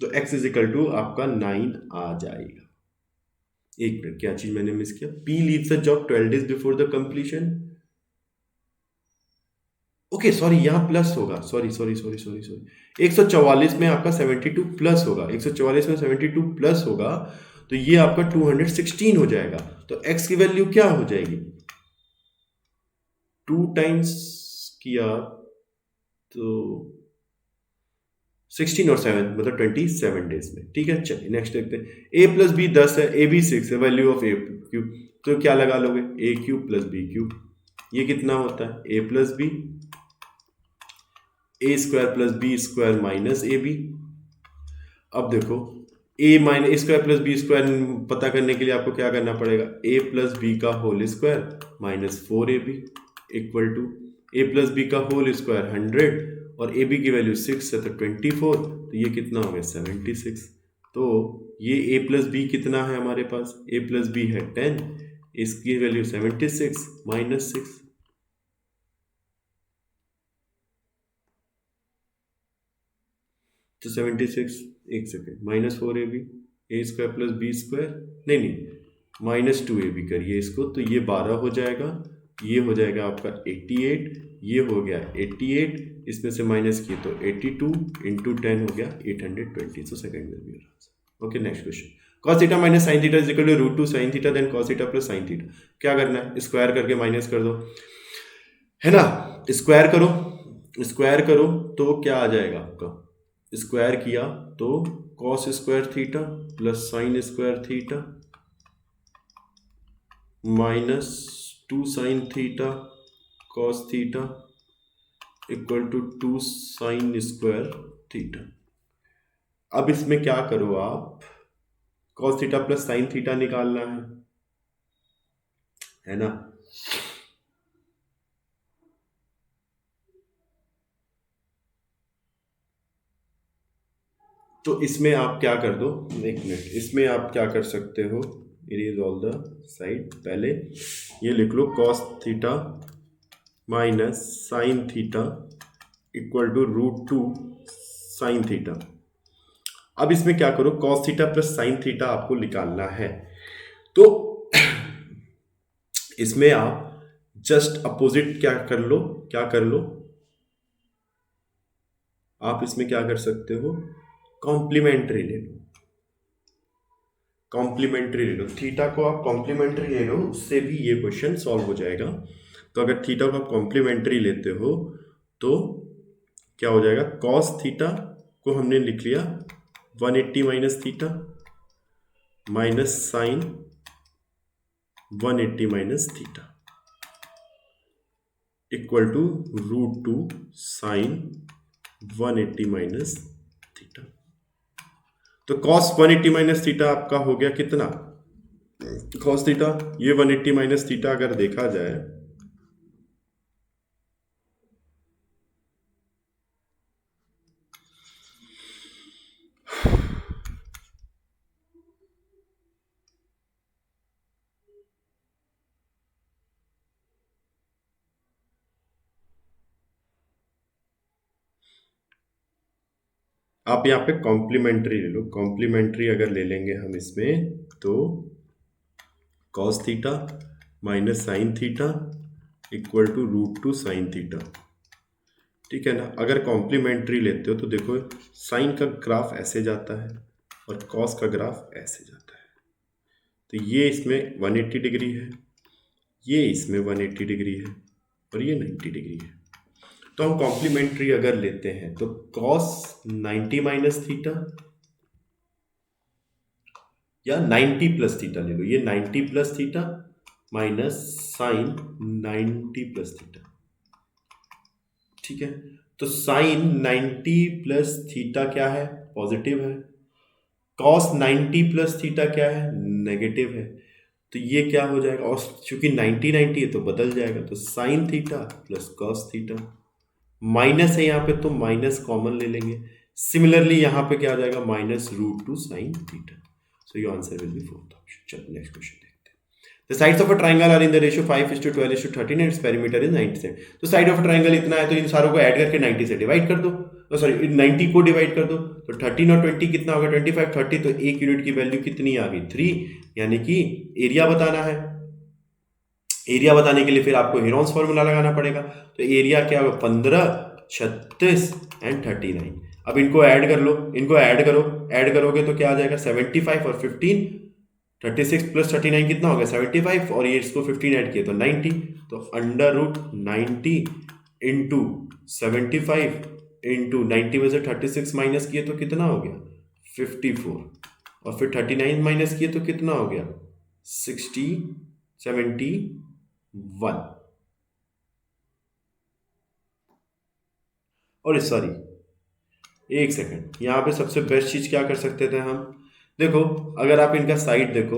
Speaker 1: तो x इज इक्वल टू आपका 9 आ जाएगा। एक मिनट, क्या चीज मैंने मिस किया? P leaves the job 12 days before the completion. Okay sorry, यहां प्लस होगा, सॉरी 144 में आपका 72 प्लस होगा, 144 में 72 प्लस होगा, तो ये आपका 216 हो जाएगा। तो x की वैल्यू क्या हो जाएगी? 2 टाइम्स किया तो 16 और 7 मतलब 27 डेज में। ठीक है, चलिए नेक्स्ट देखते हैं। ए प्लस बी 10 है, ए बी 6 है, वैल्यू ऑफ ए क्यूब, तो क्या लगा लोगे, A cube plus B cube, ये कितना होता है, A plus B, A square plus B square minus A B. अब देखो A minus A square plus B square पता करने के लिए आपको क्या करना पड़ेगा, ए प्लस बी का whole square minus 4ab equal to A plus B का होल स्क्वायर 100 और ए बी की वैल्यू 6 है तो 24, तो ये कितना हो गया 76। तो ये ए प्लस बी कितना है हमारे पास, ए प्लस बी है 10, इसकी वैल्यू 76 माइनस 6, तो 76, एक सेकेंड, माइनस 4ab, ए स्क्वायर प्लस बी स्क्वायर, नहीं माइनस 2ab करिए इसको, तो ये 12 हो जाएगा, ये हो जाएगा आपका 88, ये हो गया 88, इसमें से माइनस किए तो 82 इंटू 10 हो गया 820, सो सेकंड में भी answer. Okay, next question, cos theta minus sine theta is equal to root 2 sine theta then cos theta plus sine theta. क्या करना है, स्क्वायर करके माइनस कर दो, है ना, स्क्वायर करो, स्क्वायर करो तो क्या आ जाएगा आपका, स्क्वायर किया तो cos square theta plus sine square theta minus 2 sine theta cos theta equal to 2 sine square theta. अब इसमें क्या करो आप, cos theta plus sine theta निकालना है ना, तो इसमें आप क्या कर दो, एक मिनट, इसमें आप क्या कर सकते हो, इरेज ऑल द साइड, पहले ये लिख लो cos theta minus sine theta equal to root 2 sine theta. अब इसमें क्या करो, cos theta plus sine theta आपको निकालना है, तो इसमें आप जस्ट अपोजिट क्या कर लो, क्या कर लो आप इसमें क्या कर सकते हो, कॉम्प्लीमेंट्री ले लो, कॉम्प्लीमेंट्री ले लो, थीटा को आप कॉम्प्लीमेंट्री ले लो, उससे भी ये क्वेश्चन सॉल्व हो जाएगा। तो अगर थीटा को आप कॉम्प्लीमेंट्री लेते हो तो क्या हो जाएगा, cos थीटा को हमने लिख लिया 180 minus theta minus sine 180 minus theta equal to root 2 sine 180 minus theta. तो cos 180 माइनस थीटा आपका हो गया कितना, cos थीटा, ये 180 माइनस थीटा अगर देखा जाए आप यहाँ पे कॉम्प्लीमेंट्री ले लो, कॉम्प्लीमेंट्री अगर ले लेंगे हम इसमें तो cos theta minus sine theta equal to root 2 sine theta, ठीक है ना। अगर कॉम्प्लीमेंट्री लेते हो तो देखो साइन का ग्राफ ऐसे जाता है और cos का ग्राफ ऐसे जाता है, तो ये इसमें 180 डिग्री है, ये इसमें 180 डिग्री है और ये 90 डिग्री है। तो हम कॉम्प्लीमेंट्री अगर लेते हैं तो cos 90 माइनस थीटा या 90 प्लस थीटा ले लो, ये 90 plus theta minus sine 90 plus theta, ठीक है। तो साइन 90 प्लस थीटा क्या है, पॉजिटिव है, cos 90 प्लस थीटा क्या है, नेगेटिव है, तो ये क्या हो जाएगा, और चूंकि 90 90 है तो बदल जाएगा, तो sine theta plus cos theta, minus है यहाँ पे तो माइनस कॉमन ले लेंगे, सिमिलरली यहाँ पे क्या आ जाएगा, minus root 2 sine theta. So your answer will be fourth option. चलो नेक्स्ट क्वेश्चन देखते हैं। The sides of a triangle are in the ratio 5:12:13 and its perimeter is 90 cent. तो साइड ऑफ ट्रायंगल इतना है तो इन सारों को ऐड करके 90 से डिवाइड कर दो, सॉरी 90 को डिवाइड कर दो, तो 13 और 20 कितना होगा, 25 30, तो एक यूनिट की वैल्यू कितनी आ गई, 3, यानी कि एरिया बताना है। एरिया बताने के लिए फिर आपको हेरोन्स फॉर्मूला लगाना पड़ेगा, तो एरिया क्या होगा, 15, 36 एंड 39। अब इनको ऐड कर लो, इनको ऐड करो, ऐड करोगे तो क्या आ जाएगा, 75 और 15, 36 प्लस 39 कितना हो गया, 75, और ये इसको 15 ऐड किए तो 90, तो अंडर रूट 90 इंटू 75 इंटू 90 में से 36 माइनस किए तो कितना हो गया 54, और फिर 39 माइनस किए तो कितना हो गया 71। और सॉरी, एक सेकंड, यहाँ पे सबसे बेस्ट चीज क्या कर सकते थे हम, देखो अगर आप इनका साइड देखो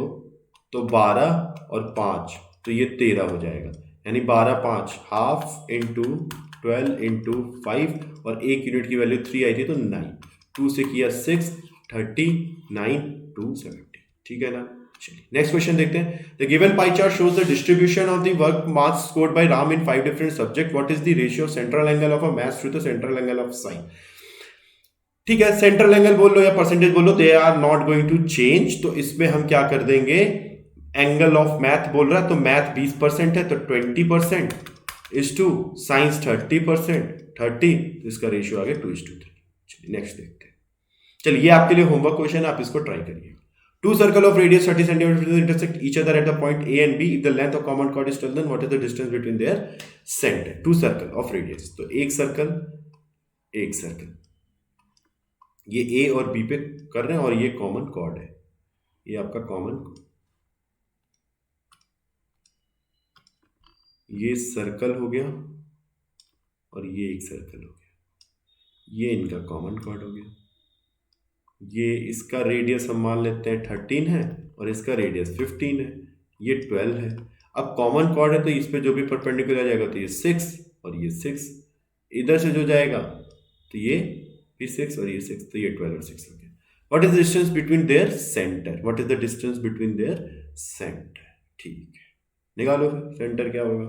Speaker 1: तो 12 और 5, तो ये 13 हो जाएगा, यानी 12 5 हाफ इंटू 12 इंटू 5, और एक यूनिट की वैल्यू 3 आई थी तो 9, 2 से किया 6, 30, 9, 2, 70, ठीक है ना। चलिए नेक्स्ट क्वेश्चन देखते हैं। The given pie chart shows the distribution of the work marks scored by Ram in 5 different subject, what is the ratio of central angle of a math through the central angle of sine. ठीक है, central angle बोल लो या percentage बोल लो, they are not going to change, तो इसमें हम क्या कर देंगे, एंगल ऑफ मैथ बोल रहा है तो मैथ 20% है तो 20% इज टू साइंस 30%, 30, तो इसका रेशियो आ गया 2:3। चलिए नेक्स्ट देखते हैं। चलिए ये आपके लिए होमवर्क क्वेश्चन है, आप इसको ट्राई करिए। Two circle of radius 30 centimetre intersect each other at the point A and B, if the length of common chord is 12, then what is the distance between their centre. Two circle of radius, तो एक circle, ये ए और B पे कर रहे हैं और ये कॉमन कॉर्ड है, ये आपका कॉमन, ये सर्कल हो गया और ये एक सर्कल हो गया, ये इनका कॉमन कॉर्ड हो गया, ये इसका रेडियस हम मान लेते हैं 13 है और इसका रेडियस 15 है, ये 12 है। अब कॉमन कॉर्ड है तो इस पे जो भी परपेंडिकुलर जाएगा तो ये 6 और ये 6, इधर से जो जाएगा तो ये भी 6 और ये 6, तो ये 12 और 6 हो गया। What is the distance between their centre, what is the distance between their centre, ठीक है, निकालो फिर सेंटर क्या होगा।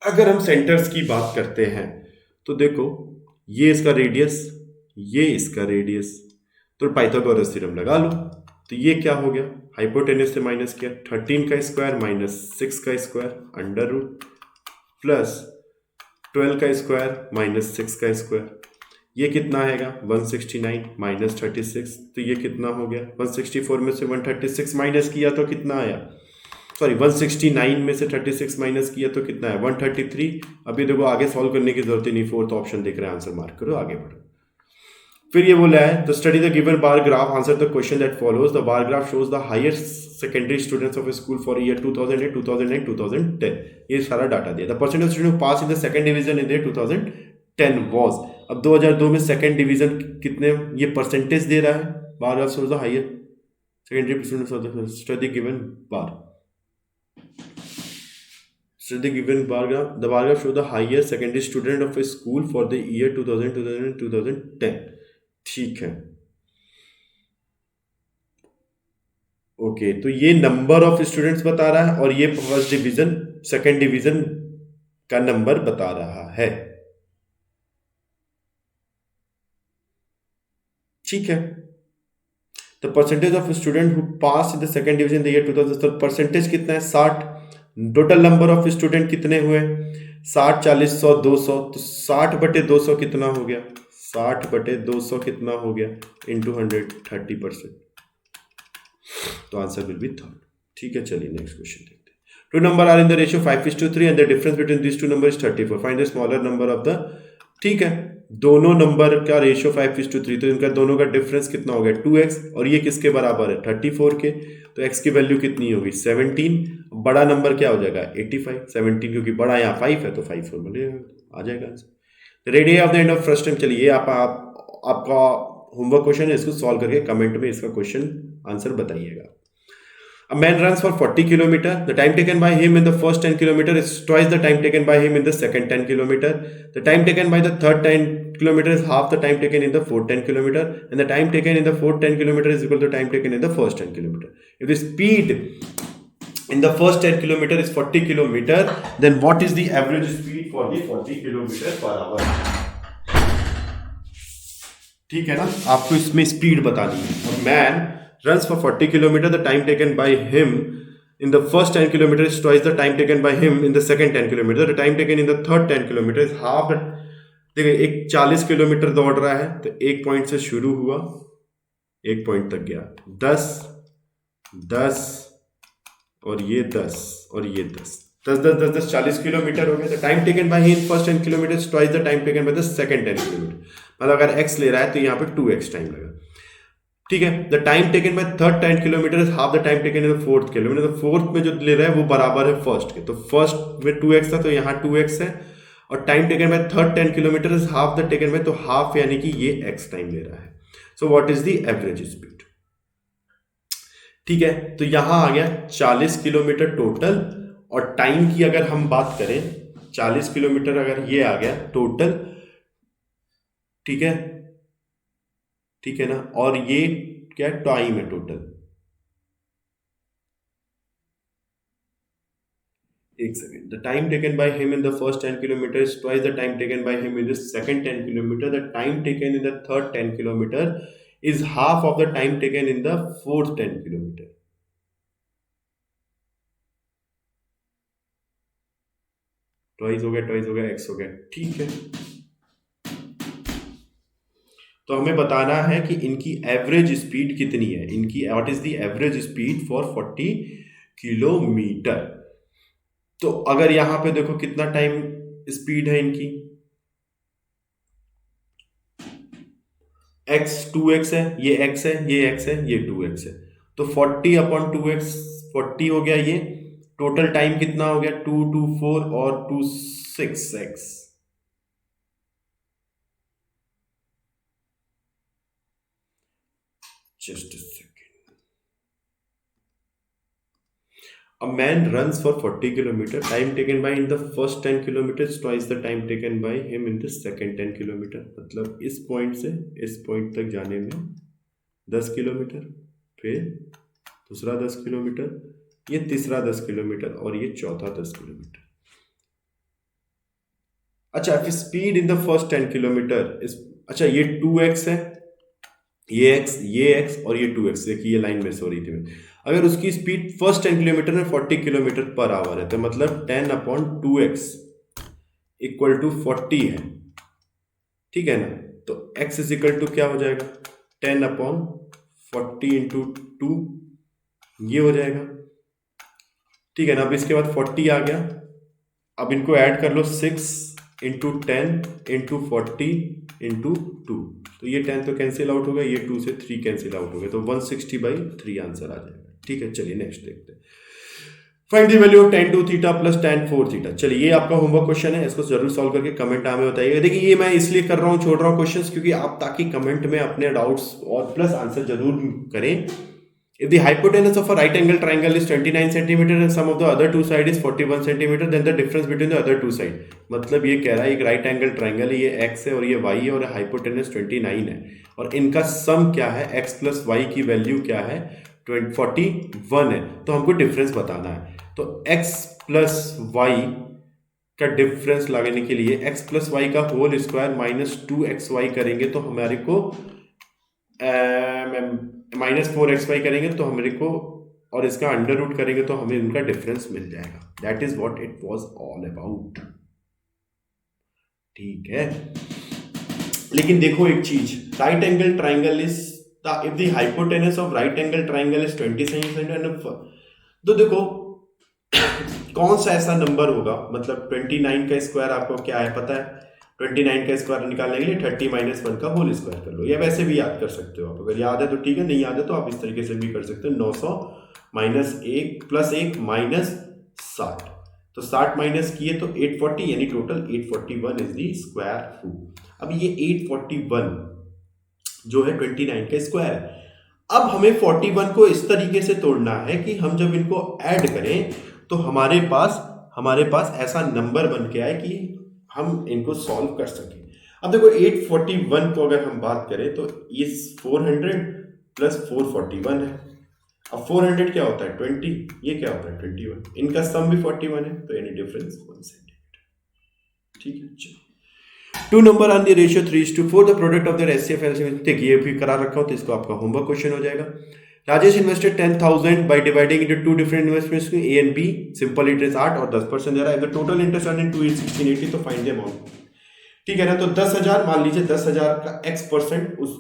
Speaker 1: अगर हम सेंटर्स की बात करते हैं तो देखो ये इसका रेडियस, ये इसका रेडियस, तो पाइथागोरस थ्योरम लगा लो, तो ये क्या हो गया, हाइपोटेन्यूज से माइनस किया, 13 का स्क्वायर माइनस 6 का स्क्वायर अंडर रूट प्लस 12 का स्क्वायर माइनस 6 का स्क्वायर, ये कितना आएगा 169 माइनस 36, तो ये कितना हो गया 164 में से 136 माइनस किया तो कितना आया, सॉरी 169 में से 36 माइनस किया तो कितना है 133। अभी देखो आगे सॉल्व करने की जरूरत ही नहीं, फोर्थ ऑप्शन देख रहे हैं, आंसर मार्क करो, आगे बढ़ो। फिर ये बोला है the study the given bar graph, answer the question that follows, the bar graph shows the higher secondary students of school for year 2008, 2009, 2010, ये सारा डाटा दिया। The percentage student pass in the second division in the 2010 was, अब 2002 में second division कितने, ये percentage दे रहा है, bar graph shows the higher secondary students of the study given bar, so the given bar graph, the bar graph show the higher secondary student of a school for the year 2000, 2000 2010, ठीक है। Okay, तो ये number of students बता रहा है और ये first division second division का नंबर बता रहा है, ठीक है। The percentage of student who pass in the second division the year 2000, तो परसेंटेज कितना है 60, टोटल नंबर ऑफ स्टूडेंट कितने हुए 60, 40, 100, 200, तो 60/200 कितना हो गया, 60/200 कितना हो गया इंटू 100, 30%, तो आंसर विल बी 3rd, ठीक है। चलिए नेक्स्ट क्वेश्चन देखते हैं। Two number are in the ratio 5:3 and the difference between this two number is 34, find the smaller number of the, ठीक है, दोनों नंबर का रेशियो 5:3, तो इनका दोनों का डिफरेंस कितना हो गया 2x, और ये किसके बराबर है 34 के, तो x की वैल्यू कितनी होगी 17, बड़ा नंबर क्या हो जाएगा 85, 17 क्योंकि बड़ा यहाँ 5 है तो 5 फॉर्मूले आ जाएगा answer. Radius of the end of frustum, चलिए आपका होमवर्क क्वेश्चन है, इसको सॉल्व करके कमेंट में इसका क्वेश्चन आंसर बताइएगा। A man runs for 40 kilometer. The time taken by him in the first 10 kilometer is twice the time taken by him in the second 10 kilometer. The time taken by the third 10 kilometer is half the time taken in the fourth 10 kilometer, and the time taken in the fourth 10 kilometer is equal to the time taken in the first 10 kilometer. If the speed in the first 10 kilometer is 40 kilometer, then what is the average speed for the 40 kilometer per hour? ठीक है ना, आपको इसमें speed बतानी है। Man runs for 40 kilometer, the time taken by him in the first 10 kilometer is twice the time taken by him in the second 10 kilometer. The time taken in the third 10 kilometer is half the, देखिए एक 40 kilometre दौड़ रहा है तो एक point से शुरू हुआ, एक पॉइंट तक गया, 10 10 और ये 10 और ये 10, 10 40 किलोमीटर हो गया। The time taken by him first 10 kilometre twice the time taken by the second 10 kilometre. मतलब अगर x ले रहा है तो यहाँ पे 2x टाइम लगा। ठीक है, the time taken by third 10 kilometre is half the time taken in the fourth kilometre. तो फोर्थ में जो ले रहा है वो बराबर है फर्स्ट के, तो फर्स्ट में 2x था तो यहाँ 2x है, और time taken by third 10 kilometre is half the taken by, तो हाफ यानी कि ये x टाइम ले रहा है। So what is the average speed. ठीक है, तो यहां आ गया 40 किलोमीटर टोटल, और टाइम की अगर हम बात करें 40 किलोमीटर अगर ये आ गया टोटल, ठीक है, ठीक है ना, और ये क्या टाइम है टोटल, एक second. The time taken by him in the first 10 kilometre is twice the time taken by him in the second 10 kilometre. The time taken in the third 10 kilometre is half of the time taken in the fourth 10 kilometre. Twice हो गया x हो गया। ठीक है, तो हमें बताना है कि इनकी एवरेज स्पीड कितनी है, इनकी what is the average speed for 40 kilometre. तो अगर यहां पे देखो कितना टाइम स्पीड है इनकी, x 2x है, ये x है, ये x है, ये 2x है, तो 40 अपॉन 2x 40 हो गया। ये टोटल टाइम कितना हो गया 2 2 4 और 2 6x। Just a second. A man runs for 40 kilometer. Time taken by in the first 10 kilometers twice the time taken by him in the second 10 kilometer. मतलब इस पॉइंट से इस पॉइंट तक जाने में 10 किलोमीटर, फिर दूसरा 10 किलोमीटर, ये तीसरा 10 किलोमीटर और ये चौथा 10 किलोमीटर। अच्छा, speed in the first 10 kilometre इस, अच्छा ये 2x है, ये x और ये 2x, देखिए ये लाइन मिस हो रही थी। अगर उसकी स्पीड फर्स्ट 10 किलोमीटर में 40 किलोमीटर पर आवर है, तो मतलब 10 अपॉन 2x इक्वल टू 40 है। ठीक है ना, तो x इज इक्वल टू क्या हो जाएगा 10 अपॉन 40 इंटू 2, ये हो जाएगा। ठीक है ना, अब इसके बाद 40 आ गया, अब इनको ऐड कर लो 6 इंटू 10 इंटू 40 इंटू 2, तो ये 10 तो कैंसिल आउट हो गया, ये 2 से 3 कैंसिल आउट हो गया, तो 160/3 आंसर आ जाएगा। ठीक है, चलिए नेक्स्ट देखते हैं। Find the value of tan 2 theta plus tan 4 theta. चलिए ये आपका होमवर्क क्वेश्चन है, इसको जरूर सॉल्व करके कमेंट में बताइएगा। देखिए ये मैं इसलिए कर रहा हूँ, छोड़ रहा हूँ क्वेश्चंस, क्योंकि आप ताकि कमेंट में अपने डाउट्स और प्लस आंसर जरूर करें। If the hypotenuse of a right angle triangle is 29 cm and sum of the other two side is 41 cm, then the difference between the other two side, मतलब ये कह रहा है एक राइट एंगल ट्राइंगल है, ये x है और ये y है और हाइपोटेनस 29 है, और इनका सम क्या है x प्लस वाई की वैल्यू क्या है 41 है, तो हमको डिफरेंस बताना है। तो x प्लस वाई का डिफरेंस लगाने के लिए x प्लस वाई का होल स्क्वायर माइनस 2xy करेंगे तो हमारे को माइनस 4xy करेंगे तो हमारे को, और इसका अंडर रूट करेंगे तो हमें इनका डिफरेंस मिल जाएगा। That is what it was all about. ठीक है, लेकिन देखो एक चीज, right angle triangle is if the hypotenuse of right angle triangle is 20 centimetre, तो देखो कौन सा ऐसा नंबर होगा, मतलब 29 का स्क्वायर आपको क्या है पता है, 29 का स्क्वायर निकालने के लिए 30 माइनस 1 का होल स्क्वायर कर लो, या वैसे भी याद कर सकते हो आप, अगर याद है तो ठीक है, नहीं याद है तो आप इस तरीके से भी कर सकते हो। 900 माइनस 1 प्लस 1 माइनस 60, तो 60 माइनस किए तो 840, यानी total 841 is the square root. अब ये 841 जो है 29 का स्क्वायर है। अब हमें 41 को इस तरीके से तोड़ना है कि हम जब इनको ऐड करें तो हमारे पास ऐसा नंबर बन के आए कि हम इनको सॉल्व कर सकें। अब देखो 841 को अगर हम बात करें तो ये 400 प्लस 441 है। अब 400 क्या होता है 20, ये क्या होता है 21, इनका सम भी 41 है, तो यानी डिफरेंस 1 सेंटीमीटर। ठीक है, चलो 2 number on the ratio 3:4 the product of the HCF LCM, देखिए ये भी करा रखा हो तो इसको आपका होमवर्क क्वेश्चन हो जाएगा। Rajesh invested 10,000 by dividing into two different investments A and B. Simple interest 8 और 10% दे रहा है। The total interest earned in 2 is 1680, तो फाइंड द अमाउंट। ठीक है ना, तो 10,000 मान लीजिए 10,000 का x% उस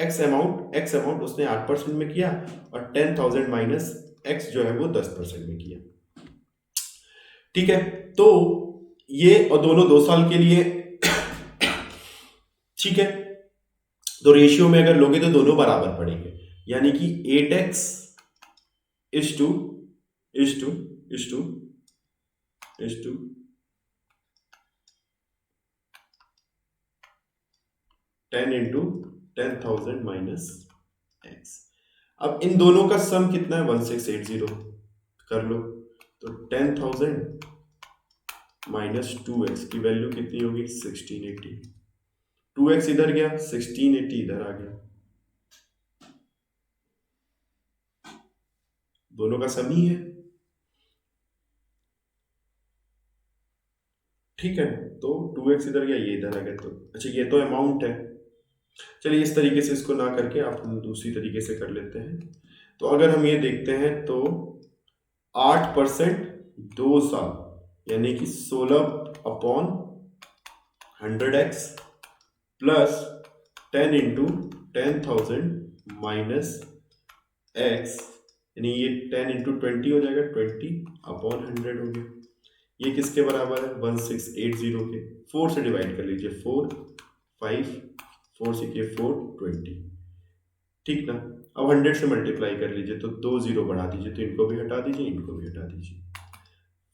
Speaker 1: x अमाउंट उसने 8% में किया और 10,000 माइनस x जो है वो 10% में किया। ठीक है, तो ये और दोनों 2 साल के लिए। ठीक है, तो रेशियो में अगर लोगे तो दोनों बराबर पड़ेंगे, यानी कि 8x is to is to is to is to 10 into 10,000 minus x. अब इन दोनों का सम कितना है? 1680 कर लो। तो 10,000 माइनस 2x की वैल्यू कितनी होगी? 1680। 2x इधर गया, 1680 इधर आ गया, दोनों का सम ही है। ठीक है, तो 2x इधर गया, ये इधर आ गया। तो अच्छा, ये तो अमाउंट है। चलिए इस तरीके से इसको ना करके आप दूसरी तरीके से कर लेते हैं। तो अगर हम ये देखते हैं तो 8% 2 साल, यानी कि 16/100x plus 10 into 10,000 minus x, यानी ये 10 इंटू 20 हो जाएगा, 20/100 हो गया। ये किसके बराबर है? 1680 के। 4 से डिवाइड कर लीजिए, 4 5 4 सीखिए 4 20। ठीक ना? अब 100 से मल्टीप्लाई कर लीजिए, तो 2 जीरो बढ़ा दीजिए, तो इनको भी हटा दीजिए, इनको भी हटा दीजिए।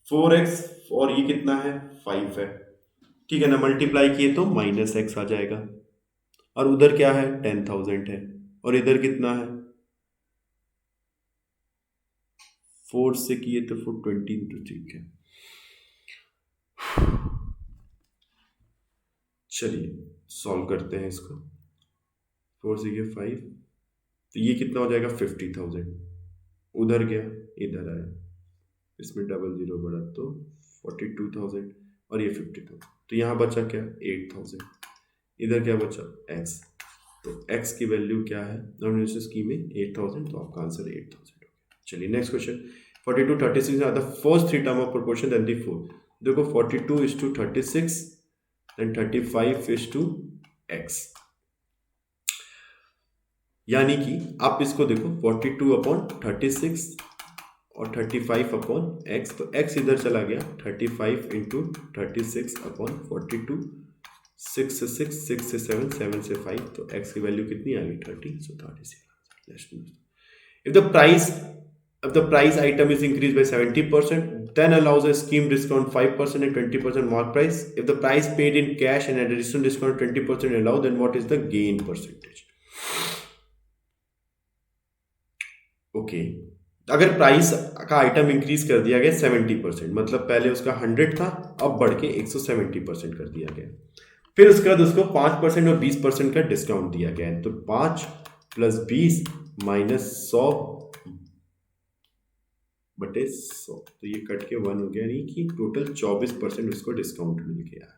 Speaker 1: 4x और ये कितना है? 5 है। ठीक है ना? मल्टीप्लाई किए तो माइनस एक्स आ जाएगा, और उधर क्या है? 10,000 है, और इधर कितना है? 4 से किए तो 420, तो ठीक है। चलिए सॉल्व करते हैं इसको। 4 से किए 5, तो ये कितना हो जाएगा? 50,000। उधर गया, इधर आया, इसमें डबल जीरो बढ़ा तो 42,000, और ये 50,000। तो यहाँ बचा क्या? 8,000। इधर क्या बचा? x। तो x की वैल्यू क्या है नॉमिनेशन स्कीम में? 8,000। तो आपका आंसर 8,000 हो गया। चलिए next question. 42 36 are the first 3 term of proportion then the 4। देखो 42 is to 36 then 35 is to x, यानी कि आप इसको देखो 42/36 और 35/x, तो x इधर चला गया, 35 इंटू 36/42, 6 से 6, 6 से 7, 7 से 5, तो x की वैल्यू कितनी आ गई? 30। सो 30। If the price item is increased by 70%, then allows a scheme discount 5% and 20% mark price. If the price paid in cash and an additional discount 20% allow, then what is the gain percentage? Okay, अगर price का item increase कर दिया गया 70%, मतलब पहले उसका 100 था, अब बढ़ के 170% कर दिया गया, फिर उसके बाद उसको 5% और 20% का डिस्काउंट दिया गया है, तो 5 + 20 माइनस 100 बटे 100, तो ये कट के 1 हो गया, यानी कि टोटल 24% उसको डिस्काउंट मिल गया है।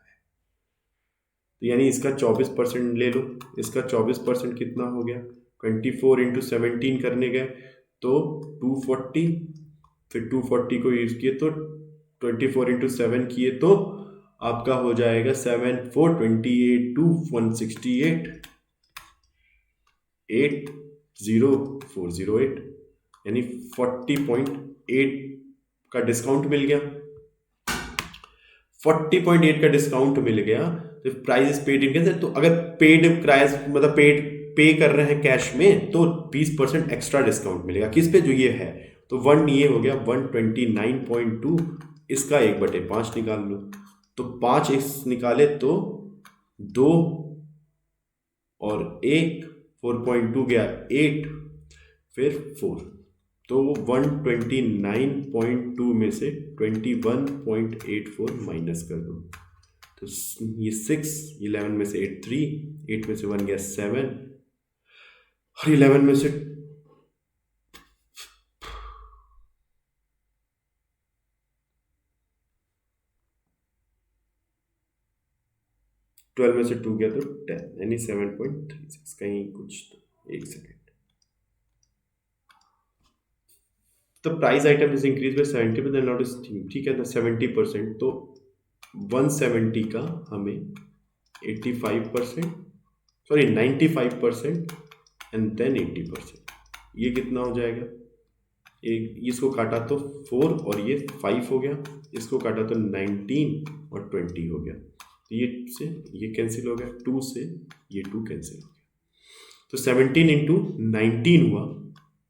Speaker 1: तो यानी इसका 24% ले लो, इसका 24% कितना हो गया? 24 इंटू 17 करने गए तो 240, फिर 240 को यूज किए तो 24 इंटू 7 किए तो आपका हो जाएगा 7 4 28 2 168 80408, यानी 40.8 का डिस्काउंट मिल गया। 40.8 का डिस्काउंट मिल गया, तो price is paid in cash. तो अगर पेड प्राइस मतलब पे कर रहे हैं कैश में, तो 20% एक्स्ट्रा डिस्काउंट मिलेगा। किस पे? जो ये है, तो 1 ये हो गया 129.2, इसका 1/5 निकाल लो, तो 5 इस निकाले तो 2 और 1, 4.2 गया 8, फिर 4, तो 129.2 में से 21.84 माइनस कर दो, तो ये 6, 11 में से 8 3, 8 में से 1 गया 7, और 11 में से 12 में से 2 गया तो 10, यानी 7.36, कहीं कुछ तो 1 सेकेंड। तो price item is increase by 70%, not is ठीक है, तो 70%, तो 170 का हमें 85%, सॉरी 95% एंड देन 80%, ये कितना हो जाएगा? एक इसको काटा तो 4 और ये 5 हो गया, इसको काटा तो 19 और 20 हो गया, तो ये से ये कैंसिल हो गया, 2 से ये 2 कैंसिल हो गया, तो 17 इंटू 19 हुआ,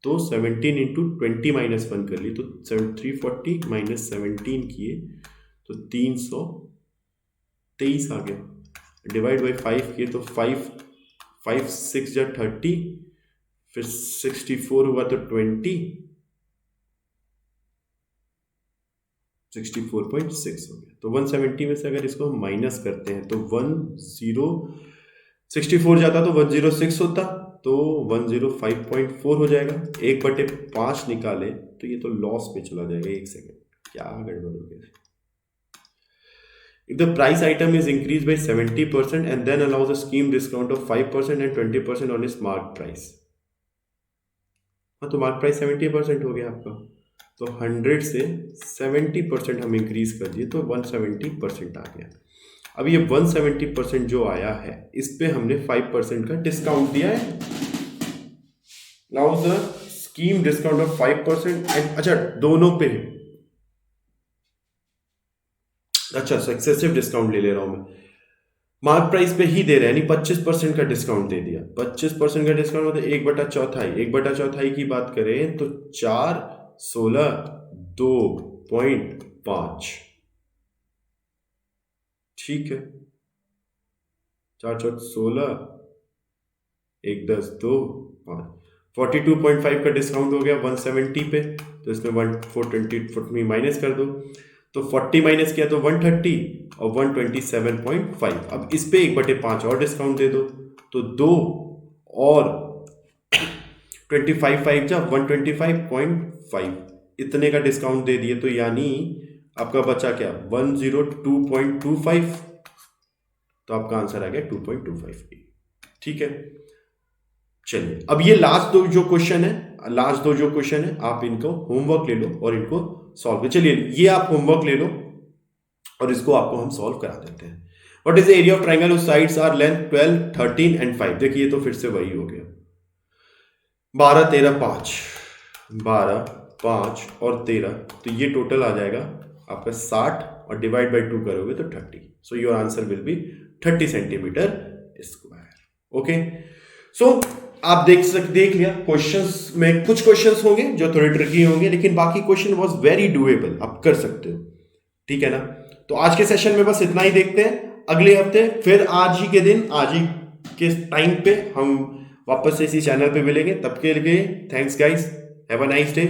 Speaker 1: तो 17 इंटू 20 माइनस 1 कर ली तो 340 माइनस 17 किए तो 323 आ गया, डिवाइड बाई 5 किए तो 5 6 या 30, फिर 64 हुआ तो 64.6 हो गया, तो 170 में से अगर इसको हम माइनस करते हैं तो 64 जाता तो 106 होता, तो 105.4 हो जाएगा, 1/5 निकाले तो ये तो लॉस पे चला जाएगा। एक सेकेंड, क्या गड़बड़ हो गया। If the price item is increased by 70% and then allows a scheme discount of 5% and 20% on its mark price, हाँ तो मार्क प्राइस 70% हो गया आपका, तो 100 से 70% हम इंक्रीज कर दिए तो 170% आ गया। अब ये 170% जो आया है इस पे हमने 5% का डिस्काउंट दिया है। Now the scheme discount of 5% and अच्छा दोनों पे, अच्छा सक्सेसिव डिस्काउंट ले रहा हूं मैं, मार्क प्राइस पे ही दे रहे हैं, यानी 25% का डिस्काउंट दे दिया। 25% का डिस्काउंट होता है 1/4, 1/4 की बात करें तो 4 16 2.5, ठीक है, 4 4 16 1 10 2 5, 42.5 का डिस्काउंट हो गया 170 पे, तो इसमें 420 माइनस कर दो, तो 40 माइनस किया तो 130 और 127.5। अब इस पे 1/5 और डिस्काउंट दे दो, तो 2 और 25 जा 125.5, इतने का डिस्काउंट दे दिए, तो यानी आपका बचा क्या 102.25, तो आपका आंसर आ गया 2.25। ठीक है, चलिए अब ये लास्ट दो जो क्वेश्चन है आप इनको होमवर्क ले लो और इनको सॉल्व, चलिए ये आप होमवर्क ले लो और इसको आपको हम सॉल्व करा देते हैं। What is the area of triangle whose sides are length 12 13 and 5, देखिए तो फिर से वही हो गया 12 13 5, 12 5 और 13, तो ये टोटल आ जाएगा आपका 60 और डिवाइड बाई 2 करोगे तो 30, so your answer will be 30 centimetre square. Okay, so आप देख लिया क्वेश्चंस में कुछ क्वेश्चंस होंगे जो थोड़े ट्रिकी होंगे, लेकिन बाकी क्वेश्चन वाज वेरी डूएबल, आप कर सकते हो, ठीक है ना। तो आज के सेशन में बस इतना ही, देखते हैं अगले हफ्ते फिर आज ही के दिन, आज ही के टाइम पे हम वापस से इसी चैनल पे मिलेंगे। तब के लिए thanks guys, have a nice day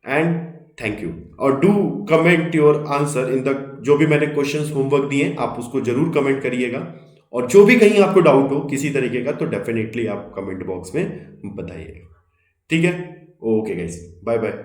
Speaker 1: and thank you, और do comment your answer in the, जो भी मैंने क्वेश्चंस होमवर्क दिए आप उसको जरूर कमेंट करिएगा, और जो भी कहीं आपको डाउट हो किसी तरीके का तो डेफिनेटली आप कमेंट बॉक्स में बताइएगा। ठीक है, ओके गाइस, बाय बाय।